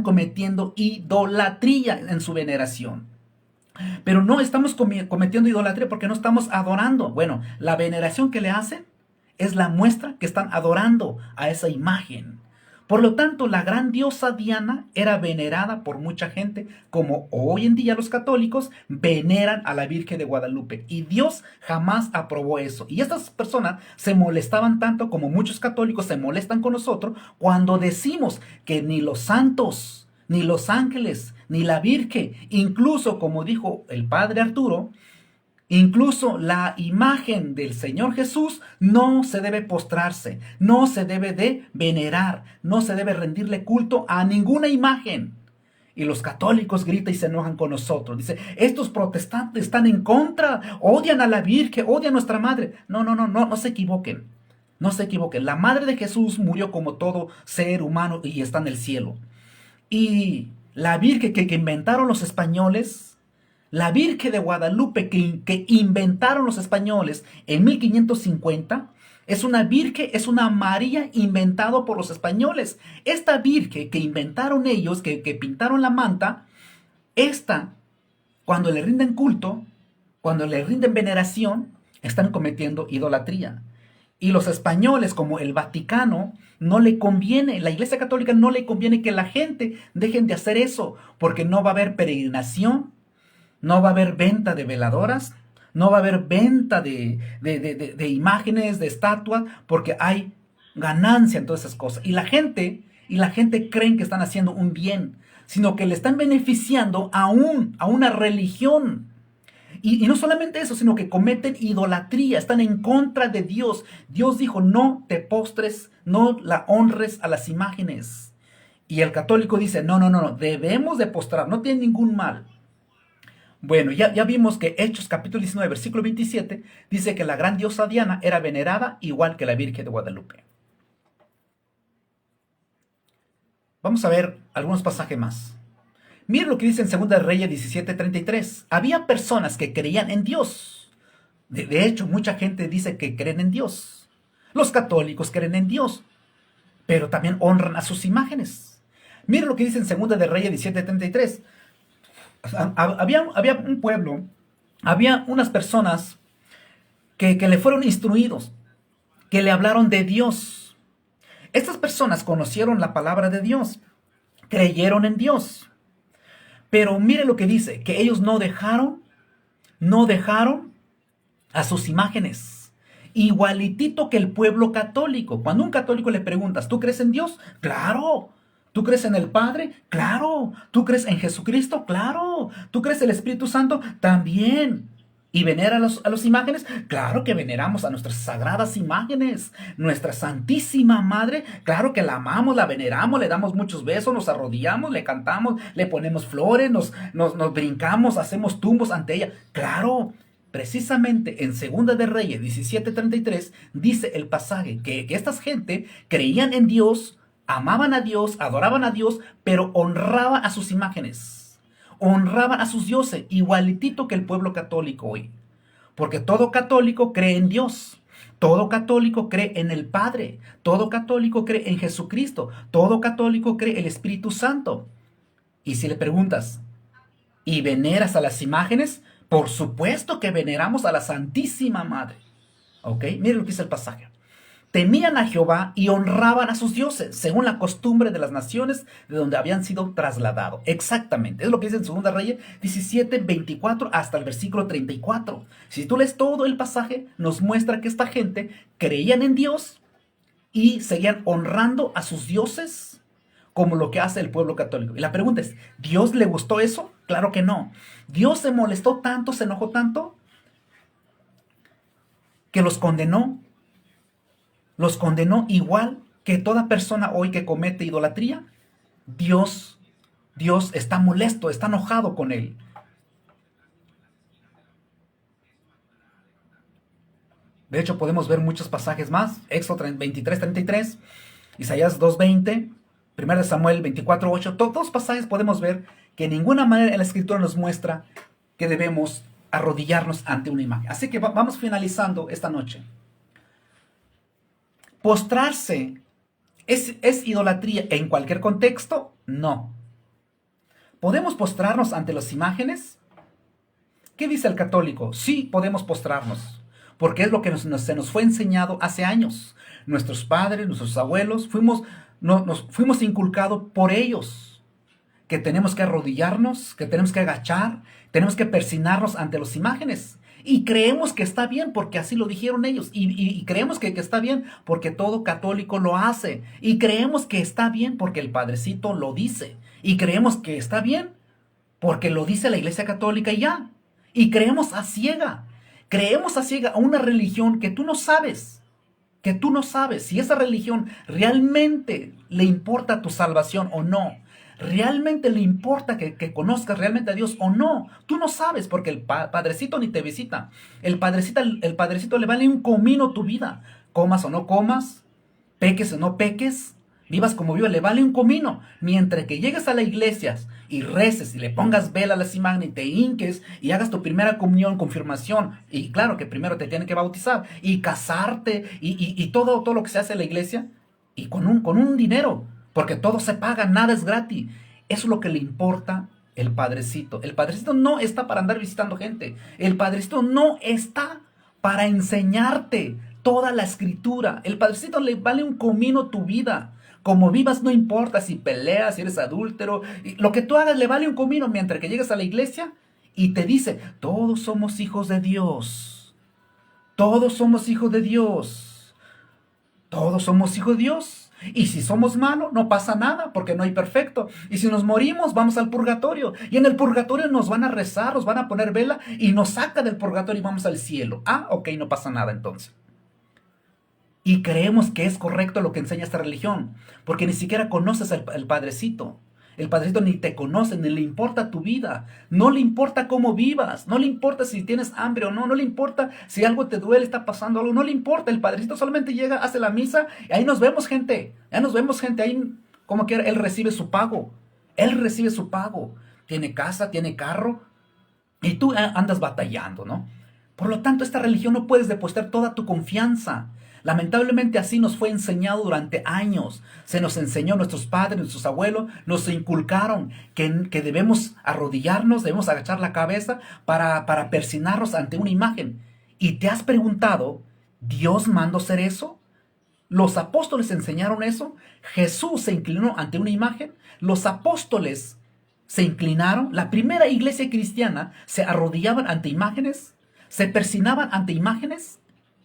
cometiendo idolatría en su veneración. Pero no estamos cometiendo idolatría porque no estamos adorando. Bueno, la veneración que le hacen es la muestra que están adorando a esa imagen. Por lo tanto, la gran diosa Diana era venerada por mucha gente, como hoy en día los católicos veneran a la Virgen de Guadalupe. Y Dios jamás aprobó eso. Y estas personas se molestaban tanto como muchos católicos se molestan con nosotros cuando decimos que ni los santos, ni los ángeles, ni la Virgen, incluso como dijo el padre Arturo, incluso la imagen del Señor Jesús no se debe postrarse, no se debe de venerar, no se debe rendirle culto a ninguna imagen. Y los católicos gritan y se enojan con nosotros. Dice, estos protestantes están en contra, odian a la Virgen, odian a nuestra madre. No se equivoquen. No se equivoquen. La madre de Jesús murió como todo ser humano y está en el cielo. Y la Virgen que inventaron los españoles, la Virgen de Guadalupe que inventaron los españoles en 1550, es una Virgen, es una María inventado por los españoles. Esta Virgen que inventaron ellos, que pintaron la manta, esta, cuando le rinden culto, cuando le rinden veneración, están cometiendo idolatría. Y los españoles, como el Vaticano, no le conviene, la Iglesia Católica no le conviene que la gente dejen de hacer eso, porque no va a haber peregrinación, no va a haber venta de veladoras, no va a haber venta de imágenes, de estatuas, porque hay ganancia en todas esas cosas. Y la gente creen que están haciendo un bien, sino que le están beneficiando a una religión. Y no solamente eso, sino que cometen idolatría, están en contra de Dios. Dios dijo, no te postres, no la honres a las imágenes. Y el católico dice, no, debemos de postrar, no tiene ningún mal. Bueno, ya vimos que Hechos capítulo 19, versículo 27, dice que la gran diosa Diana era venerada igual que la Virgen de Guadalupe. Vamos a ver algunos pasajes más. Miren lo que dice en 2 Reyes 17:33. Había personas que creían en Dios. De hecho, mucha gente dice que creen en Dios. Los católicos creen en Dios, pero también honran a sus imágenes. Miren lo que dice en 2 Reyes 17:33. Había un pueblo, había unas personas que le fueron instruidos, que le hablaron de Dios. Estas personas conocieron la palabra de Dios, creyeron en Dios. Pero mire lo que dice, que ellos no dejaron a sus imágenes. Igualitito que el pueblo católico. Cuando a un católico le preguntas, ¿tú crees en Dios? ¡Claro! ¿Tú crees en el Padre? ¡Claro! ¿Tú crees en Jesucristo? ¡Claro! ¿Tú crees en el Espíritu Santo? ¡También! ¿Y venera a las imágenes? Claro que veneramos a nuestras sagradas imágenes. Nuestra Santísima Madre, claro que la amamos, la veneramos, le damos muchos besos, nos arrodillamos, le cantamos, le ponemos flores, nos brincamos, hacemos tumbos ante ella. ¡Claro! Precisamente en 2 de Reyes 17:33 dice el pasaje que estas gente creían en Dios, amaban a Dios, adoraban a Dios, pero honraban a sus imágenes, honraban a sus dioses, igualitito que el pueblo católico hoy. Porque todo católico cree en Dios, todo católico cree en el Padre, todo católico cree en Jesucristo, todo católico cree en el Espíritu Santo. Y si le preguntas, ¿y veneras a las imágenes? Por supuesto que veneramos a la Santísima Madre. ¿Ok? Miren lo que dice el pasaje. temían a Jehová y honraban a sus dioses, según la costumbre de las naciones de donde habían sido trasladados. Exactamente, es lo que dice en 2 Reyes 17, 24 hasta el versículo 34. Si tú lees todo el pasaje, nos muestra que esta gente creían en Dios y seguían honrando a sus dioses como lo que hace el pueblo católico. Y la pregunta es, ¿Dios le gustó eso? Claro que no. Dios se molestó tanto, se enojó tanto, que los condenó igual que toda persona hoy que comete idolatría. Dios está molesto, está enojado con él. De hecho, podemos ver muchos pasajes más. Éxodo 23, 33, Isaías 2:20, 1 Samuel 24:8. Todos pasajes podemos ver que de ninguna manera en la Escritura nos muestra que debemos arrodillarnos ante una imagen. Así que vamos finalizando esta noche. ¿Postrarse es idolatría en cualquier contexto? No. ¿Podemos postrarnos ante las imágenes? ¿Qué dice el católico? Sí, podemos postrarnos, porque es lo que se nos fue enseñado hace años. Nuestros padres, nuestros abuelos, nos fuimos inculcados por ellos, que tenemos que arrodillarnos, que tenemos que agachar, tenemos que persignarnos ante las imágenes. Y creemos que está bien porque así lo dijeron ellos. Y creemos que está bien porque todo católico lo hace. Y creemos que está bien porque el Padrecito lo dice. Y creemos que está bien porque lo dice la Iglesia Católica y ya. Y creemos a ciega. Creemos a ciega a una religión que tú no sabes. Que tú no sabes si esa religión realmente le importa tu salvación o no. ¿Realmente le importa que conozcas realmente a Dios o no? Tú no sabes porque el Padrecito ni te visita. El Padrecito le vale un comino tu vida. Comas o no comas, peques o no peques, vivas como vivas, le vale un comino. Mientras que llegues a la iglesia y reces y le pongas vela a las imágenes y te hinques y hagas tu primera comunión, confirmación, y claro que primero te tienen que bautizar y casarte y todo lo que se hace en la iglesia, y con un dinero. Porque todo se paga, nada es gratis. Eso es lo que le importa el Padrecito. El Padrecito no está para andar visitando gente. El Padrecito no está para enseñarte toda la Escritura. El Padrecito le vale un comino tu vida. Como vivas no importa si peleas, si eres adúltero. Lo que tú hagas le vale un comino mientras que llegues a la iglesia y te dice, todos somos hijos de Dios. Todos somos hijos de Dios. Todos somos hijos de Dios. Y si somos malos, no pasa nada, porque no hay perfecto. Y si nos morimos, vamos al purgatorio. Y en el purgatorio nos van a rezar, nos van a poner vela y nos saca del purgatorio y vamos al cielo. Ah, ok, no pasa nada entonces. Y creemos que es correcto lo que enseña esta religión, porque ni siquiera conoces al Padrecito. El Padrecito ni te conoce, ni le importa tu vida. No le importa cómo vivas. No le importa si tienes hambre o no. No le importa si algo te duele, está pasando algo. No le importa. El Padrecito solamente llega, hace la misa y ahí nos vemos, gente. Ya nos vemos, gente. Ahí, como quiera, Él recibe su pago. Él recibe su pago. Tiene casa, tiene carro. Y tú andas batallando, ¿no? Por lo tanto, esta religión no puedes depositar toda tu confianza. Lamentablemente así nos fue enseñado durante años. Se nos enseñó, nuestros padres, nuestros abuelos, nos inculcaron que debemos arrodillarnos, debemos agachar la cabeza para persignarnos ante una imagen. ¿Y te has preguntado, ¿Dios mandó hacer eso? ¿Los apóstoles enseñaron eso? ¿Jesús se inclinó ante una imagen? ¿Los apóstoles se inclinaron? ¿La primera iglesia cristiana se arrodillaban ante imágenes? ¿Se persinaban ante imágenes?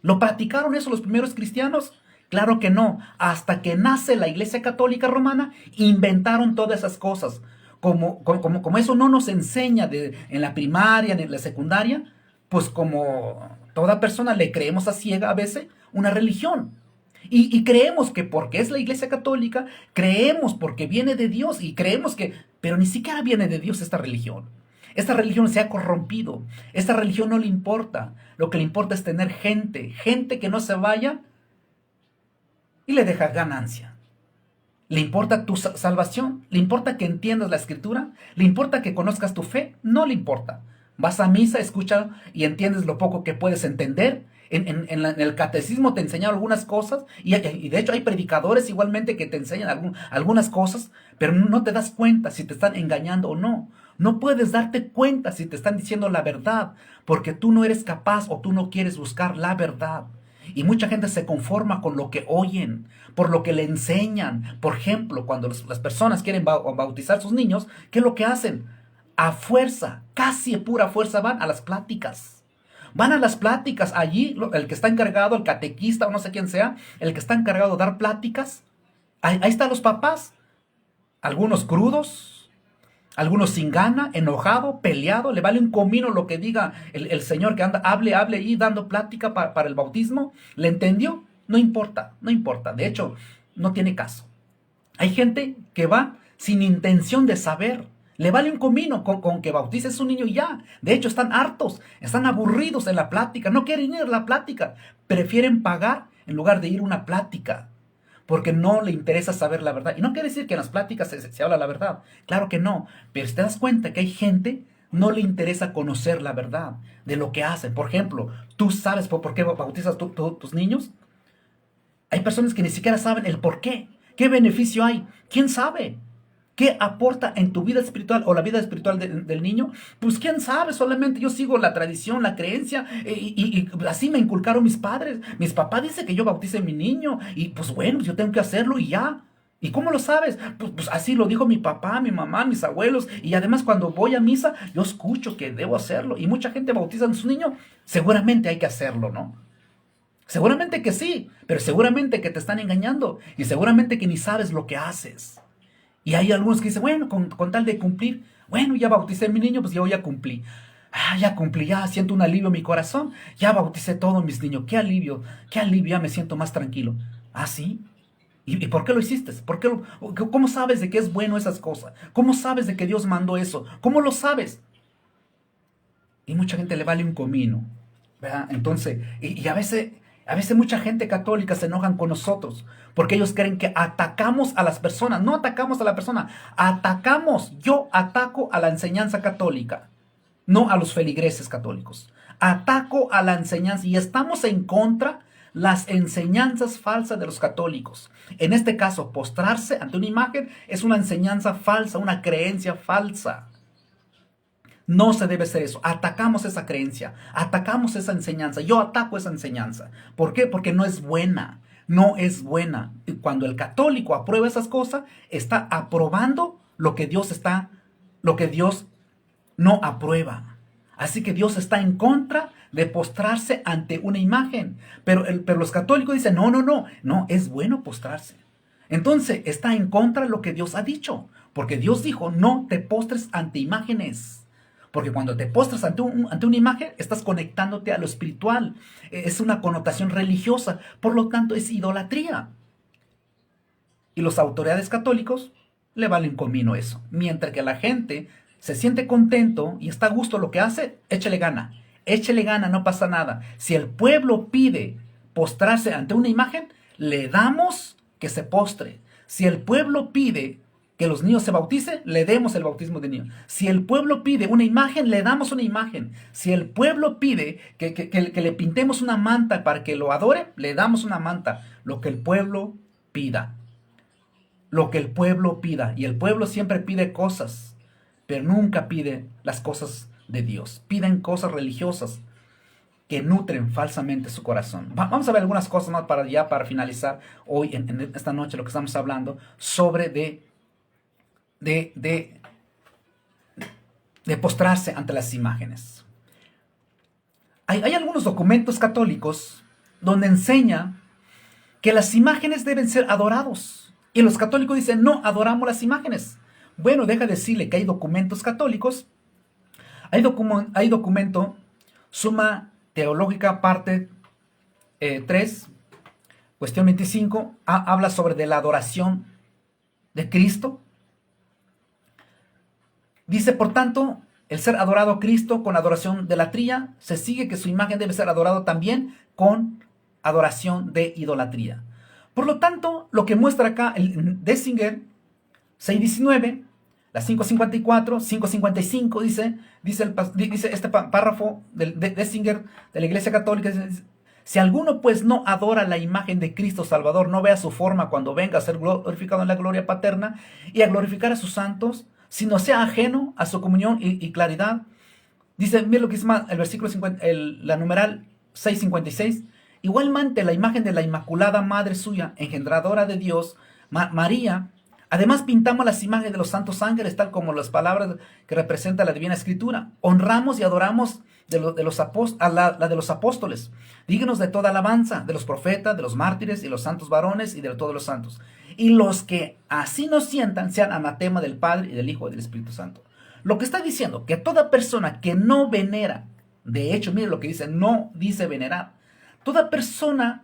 ¿Lo practicaron eso los primeros cristianos? Claro que no. Hasta que nace la Iglesia Católica Romana, inventaron todas esas cosas. Como eso no nos enseña en la primaria, en la secundaria, pues como toda persona le creemos a ciega a veces una religión. Y creemos que porque es la Iglesia Católica, creemos porque viene de Dios y creemos que, pero ni siquiera viene de Dios esta religión. Esta religión se ha corrompido. Esta religión no le importa. Lo que le importa es tener gente que no se vaya y le deja ganancia. ¿Le importa tu salvación? ¿Le importa que entiendas la Escritura? ¿Le importa que conozcas tu fe? No le importa. Vas a misa, escucha y entiendes lo poco que puedes entender. En el catecismo te enseñan algunas cosas y de hecho hay predicadores igualmente que te enseñan algunas cosas, pero no te das cuenta si te están engañando o no. No puedes darte cuenta si te están diciendo la verdad, porque tú no eres capaz o tú no quieres buscar la verdad. Y mucha gente se conforma con lo que oyen, por lo que le enseñan. Por ejemplo, cuando las personas quieren bautizar a sus niños, ¿qué es lo que hacen? A fuerza, casi a pura fuerza van a las pláticas. Van a las pláticas, allí el que está encargado, el catequista o no sé quién sea, el que está encargado de dar pláticas, ahí están los papás, algunos crudos, algunos sin gana, enojado, peleado, le vale un comino lo que diga el señor que anda, hable ahí dando plática para el bautismo. ¿Le entendió? No importa, no importa. De hecho, no tiene caso. Hay gente que va sin intención de saber. Le vale un comino con que bautice a su niño y ya. De hecho, están hartos, están aburridos en la plática, no quieren ir a la plática. Prefieren pagar en lugar de ir a una plática, porque no le interesa saber la verdad. Y no quiere decir que en las pláticas se habla la verdad. Claro que no. Pero si te das cuenta que hay gente, no le interesa conocer la verdad de lo que hacen. Por ejemplo, ¿tú sabes por qué bautizas tus niños? Hay personas que ni siquiera saben el por qué. ¿Qué beneficio hay? ¿Quién sabe? ¿Qué aporta en tu vida espiritual o la vida espiritual del niño? Pues quién sabe, solamente yo sigo la tradición, la creencia, y así me inculcaron mis padres. Mis papás dicen que yo bautice a mi niño, y pues bueno, yo tengo que hacerlo y ya. ¿Y cómo lo sabes? Pues así lo dijo mi papá, mi mamá, mis abuelos, y además cuando voy a misa, yo escucho que debo hacerlo, y mucha gente bautiza a su niño, seguramente hay que hacerlo, ¿no? Seguramente que sí, pero seguramente que te están engañando, y seguramente que ni sabes lo que haces. Y hay algunos que dicen, bueno, con tal de cumplir, bueno, ya bauticé a mi niño, pues yo ya cumplí. Ya cumplí, ya siento un alivio en mi corazón, ya bauticé todos mis niños, qué alivio, ya me siento más tranquilo. ¿Ah, sí? ¿Y por qué lo hiciste? ¿Cómo sabes de que es bueno esas cosas? ¿Cómo sabes de que Dios mandó eso? ¿Cómo lo sabes? Y mucha gente le vale un comino, ¿verdad? Entonces, y a veces mucha gente católica se enojan con nosotros porque ellos creen que atacamos a las personas. No atacamos a la persona, yo ataco a la enseñanza católica, no a los feligreses católicos. Ataco a la enseñanza y estamos en contra las enseñanzas falsas de los católicos. En este caso, postrarse ante una imagen es una enseñanza falsa, una creencia falsa. No se debe hacer eso. Atacamos esa creencia, atacamos esa enseñanza. Yo ataco esa enseñanza. ¿Por qué? Porque no es buena. No es buena. Y cuando el católico aprueba esas cosas, está aprobando lo que Dios no aprueba. Así que Dios está en contra de postrarse ante una imagen. Pero los católicos dicen, no, es bueno postrarse. Entonces está en contra de lo que Dios ha dicho. Porque Dios dijo, no te postres ante imágenes. Porque cuando te postras ante una imagen, estás conectándote a lo espiritual. Es una connotación religiosa. Por lo tanto, es idolatría. Y los autoridades católicos le valen comino eso. Mientras que la gente se siente contento y está a gusto lo que hace, échale gana. Échale gana, no pasa nada. Si el pueblo pide postrarse ante una imagen, le damos que se postre. Si el pueblo pide que los niños se bauticen, le demos el bautismo de niños. Si el pueblo pide una imagen, le damos una imagen. Si el pueblo pide que le pintemos una manta para que lo adore, le damos una manta. Lo que el pueblo pida. Lo que el pueblo pida. Y el pueblo siempre pide cosas, pero nunca pide las cosas de Dios. Piden cosas religiosas que nutren falsamente su corazón. Vamos a ver algunas cosas más para finalizar hoy, en esta noche, lo que estamos hablando sobre de postrarse ante las imágenes. Hay algunos documentos católicos donde enseña que las imágenes deben ser adorados. Y los católicos dicen, no, adoramos las imágenes. Bueno, deja decirle que hay documentos católicos. Hay documento Suma Teológica, parte 3, cuestión 25, habla sobre de la adoración de Cristo. Dice, por tanto, el ser adorado a Cristo con adoración de latría, se sigue que su imagen debe ser adorado también con adoración de idolatría. Por lo tanto, lo que muestra acá el Dessinger 619, la 554, 555, dice este párrafo de Dessinger de la Iglesia Católica, dice, si alguno pues no adora la imagen de Cristo Salvador, no vea su forma cuando venga a ser glorificado en la gloria paterna y a glorificar a sus santos, sino sea ajeno a su comunión y claridad. Dice, mira lo que dice más el versículo 50, la numeral 656, Igualmente la imagen de la Inmaculada Madre suya, engendradora de Dios, María. Además pintamos las imágenes de los santos ángeles, tal como las palabras que representa la Divina Escritura. Honramos y adoramos la de los apóstoles, dignos de toda alabanza, de los profetas, de los mártires y los santos varones y de todos los santos. Y los que así nos sientan sean anatema del Padre y del Hijo y del Espíritu Santo. Lo que está diciendo, que toda persona que no venera, de hecho, mire lo que dice, no dice venerar, toda persona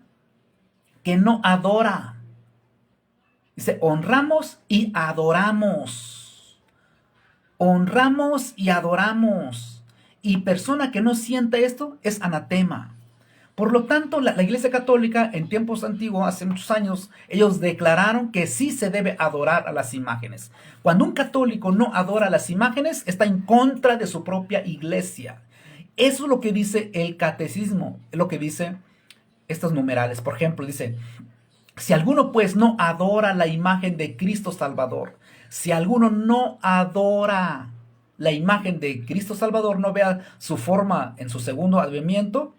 que no adora, dice, honramos y adoramos. Honramos y adoramos. Y persona que no sienta esto es anatema. Por lo tanto, la Iglesia Católica en tiempos antiguos, hace muchos años, ellos declararon que sí se debe adorar a las imágenes. Cuando un católico no adora a las imágenes, está en contra de su propia iglesia. Eso es lo que dice el catecismo, es lo que dice estos numerales. Por ejemplo, dice, si alguno pues no adora la imagen de Cristo Salvador, si alguno no adora la imagen de Cristo Salvador, no vea su forma en su segundo advenimiento,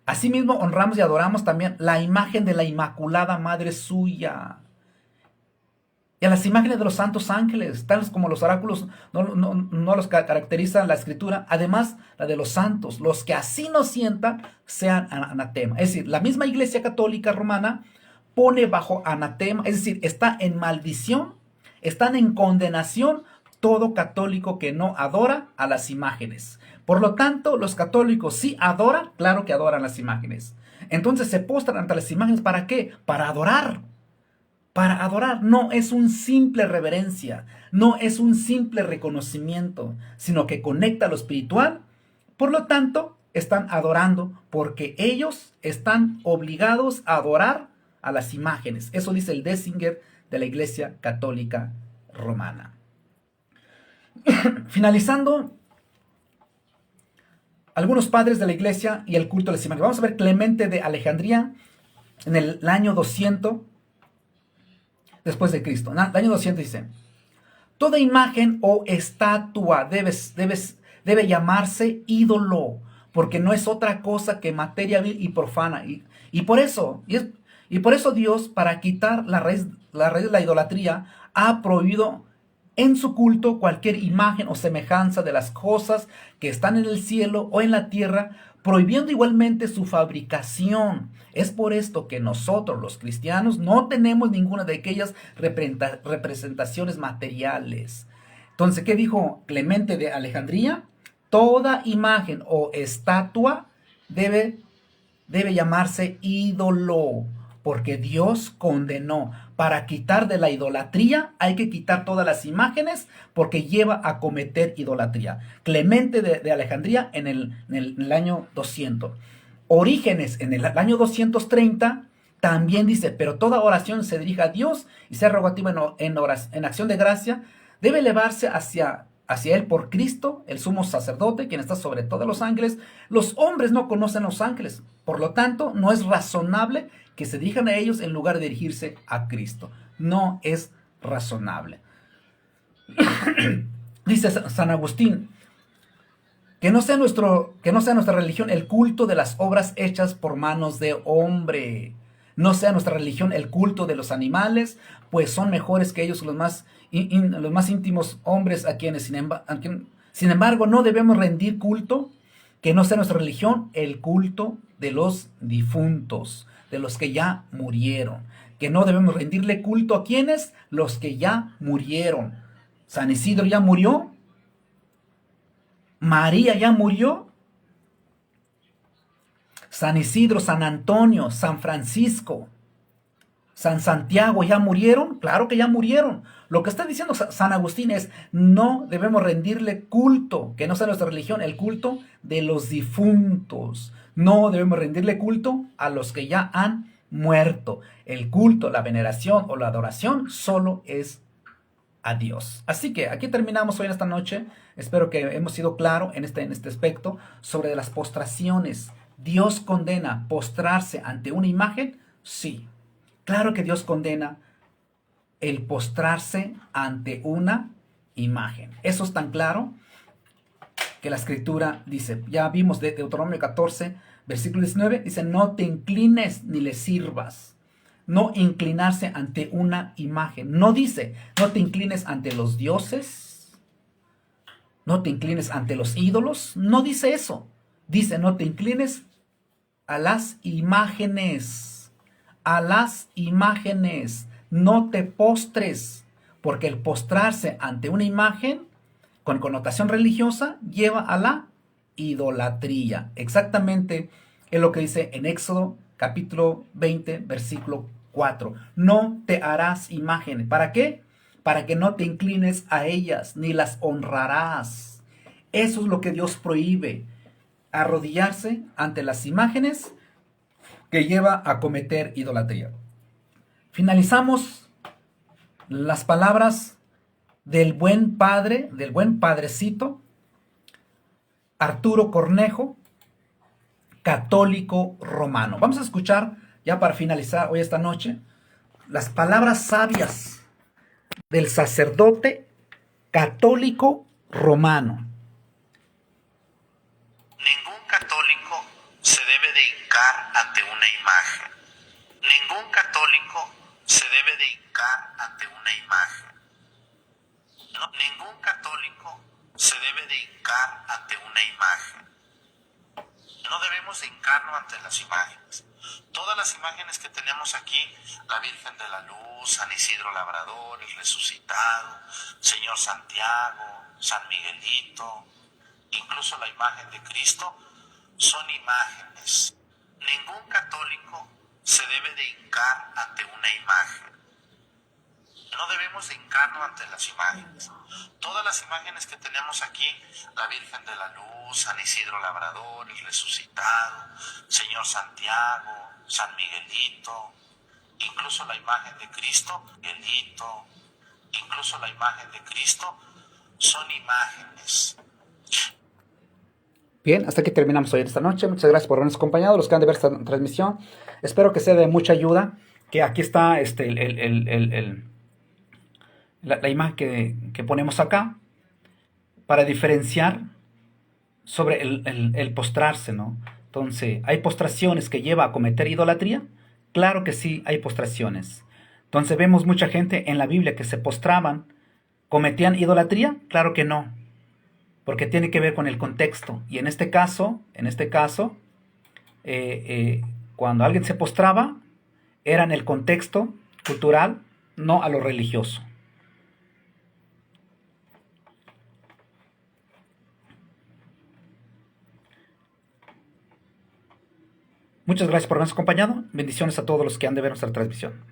asimismo honramos y adoramos también la imagen de la Inmaculada Madre suya. Y a las imágenes de los santos ángeles, tales como los oráculos no los caracteriza la Escritura. Además, la de los santos, los que así nos sientan, sean anatema. Es decir, la misma Iglesia Católica Romana pone bajo anatema, es decir, está en maldición, están en condenación todo católico que no adora a las imágenes. Por lo tanto, los católicos sí adoran, claro que adoran las imágenes. Entonces se postran ante las imágenes, ¿para qué? Para adorar. Para adorar. No es un simple reverencia, no es un simple reconocimiento, sino que conecta lo espiritual. Por lo tanto, están adorando porque ellos están obligados a adorar a las imágenes. Eso dice el Denzinger de la Iglesia Católica Romana. Finalizando, algunos padres de la Iglesia y el culto de las imágenes. Vamos a ver Clemente de Alejandría en el año 200 después de Cristo. El año 200 dice, toda imagen o estatua debe llamarse ídolo, porque no es otra cosa que materia vil y profana. Y por eso Dios, para quitar la raíz de la idolatría, ha prohibido en su culto cualquier imagen o semejanza de las cosas que están en el cielo o en la tierra, prohibiendo igualmente su fabricación. Es por esto que nosotros, los cristianos, no tenemos ninguna de aquellas representaciones materiales. Entonces, ¿qué dijo Clemente de Alejandría? Toda imagen o estatua debe llamarse ídolo, porque Dios condenó. Para quitar de la idolatría hay que quitar todas las imágenes, porque lleva a cometer idolatría. Clemente de Alejandría en el año 200. Orígenes en el año 230 también dice, pero toda oración se dirige a Dios y sea rogativa en acción de gracia, debe elevarse hacia Él por Cristo, el sumo sacerdote, quien está sobre todos los ángeles. Los hombres no conocen a los ángeles, por lo tanto, no es razonable que se dirijan a ellos en lugar de dirigirse a Cristo. No es razonable. Dice San Agustín, que no sea nuestra religión el culto de las obras hechas por manos de hombre. No sea nuestra religión el culto de los animales, pues son mejores que ellos los más íntimos hombres a quienes, sin embargo, no debemos rendir culto. Que no sea nuestra religión el culto de los difuntos, de los que ya murieron. Que no debemos rendirle culto a quienes, los que ya murieron. San Isidro ya murió. María ya murió. San Isidro, San Antonio, San Francisco, San Santiago ya murieron. Claro que ya murieron. Lo que está diciendo San Agustín es, no debemos rendirle culto, que no sea nuestra religión, el culto de los difuntos. No debemos rendirle culto a los que ya han muerto. El culto, la veneración o la adoración solo es a Dios. Así que aquí terminamos hoy en esta noche. Espero que hemos sido claros en este aspecto sobre las postraciones. ¿Dios condena postrarse ante una imagen? Sí. Claro que Dios condena el postrarse ante una imagen. Eso es tan claro que la escritura dice. Ya vimos de Deuteronomio 14, versículo 19, dice, no te inclines ni le sirvas. No inclinarse ante una imagen. No dice, no te inclines ante los dioses, no te inclines ante los ídolos. No dice eso. Dice, no te inclines a las imágenes. A las imágenes. No te postres. Porque el postrarse ante una imagen con connotación religiosa lleva a la idolatría. Exactamente es lo que dice en Éxodo capítulo 20, versículo 4. No te harás imágenes. ¿Para qué? Para que no te inclines a ellas, ni las honrarás. Eso es lo que Dios prohíbe. Arrodillarse ante las imágenes que lleva a cometer idolatría. Finalizamos las palabras del buen padre, del buen padrecito, Arturo Cornejo, católico romano. Vamos a escuchar, ya para finalizar hoy esta noche, las palabras sabias del sacerdote católico romano. Ningún católico se debe de hincar ante una imagen. Ningún católico se debe de hincar ante una imagen. No, ningún católico se debe de hincar ante una imagen. No debemos de hincarnos ante las imágenes. Todas las imágenes que tenemos aquí, la Virgen de la Luz, San Isidro Labrador, el Resucitado, Señor Santiago, San Miguelito, incluso la imagen de Cristo, son imágenes. Ningún católico se debe de hincar ante una imagen. No debemos de hincarnos ante las imágenes. Todas las imágenes que tenemos aquí, la Virgen de la Luz, San Isidro Labrador, el Resucitado, Señor Santiago, San Miguelito, incluso la imagen de Cristo, incluso la imagen de Cristo, son imágenes. Bien, hasta aquí terminamos hoy esta noche. Muchas gracias por habernos acompañado, los que han de ver esta transmisión. Espero que sea de mucha ayuda. Que aquí está la imagen que ponemos acá para diferenciar sobre el postrarse, ¿no? Entonces, ¿hay postraciones que lleva a cometer idolatría? Claro que sí, hay postraciones. Entonces, ¿vemos mucha gente en la Biblia que se postraban, cometían idolatría? Claro que no, porque tiene que ver con el contexto. Y en este caso, cuando alguien se postraba, era en el contexto cultural, no a lo religioso. Muchas gracias por habernos acompañado. Bendiciones a todos los que han de ver nuestra transmisión.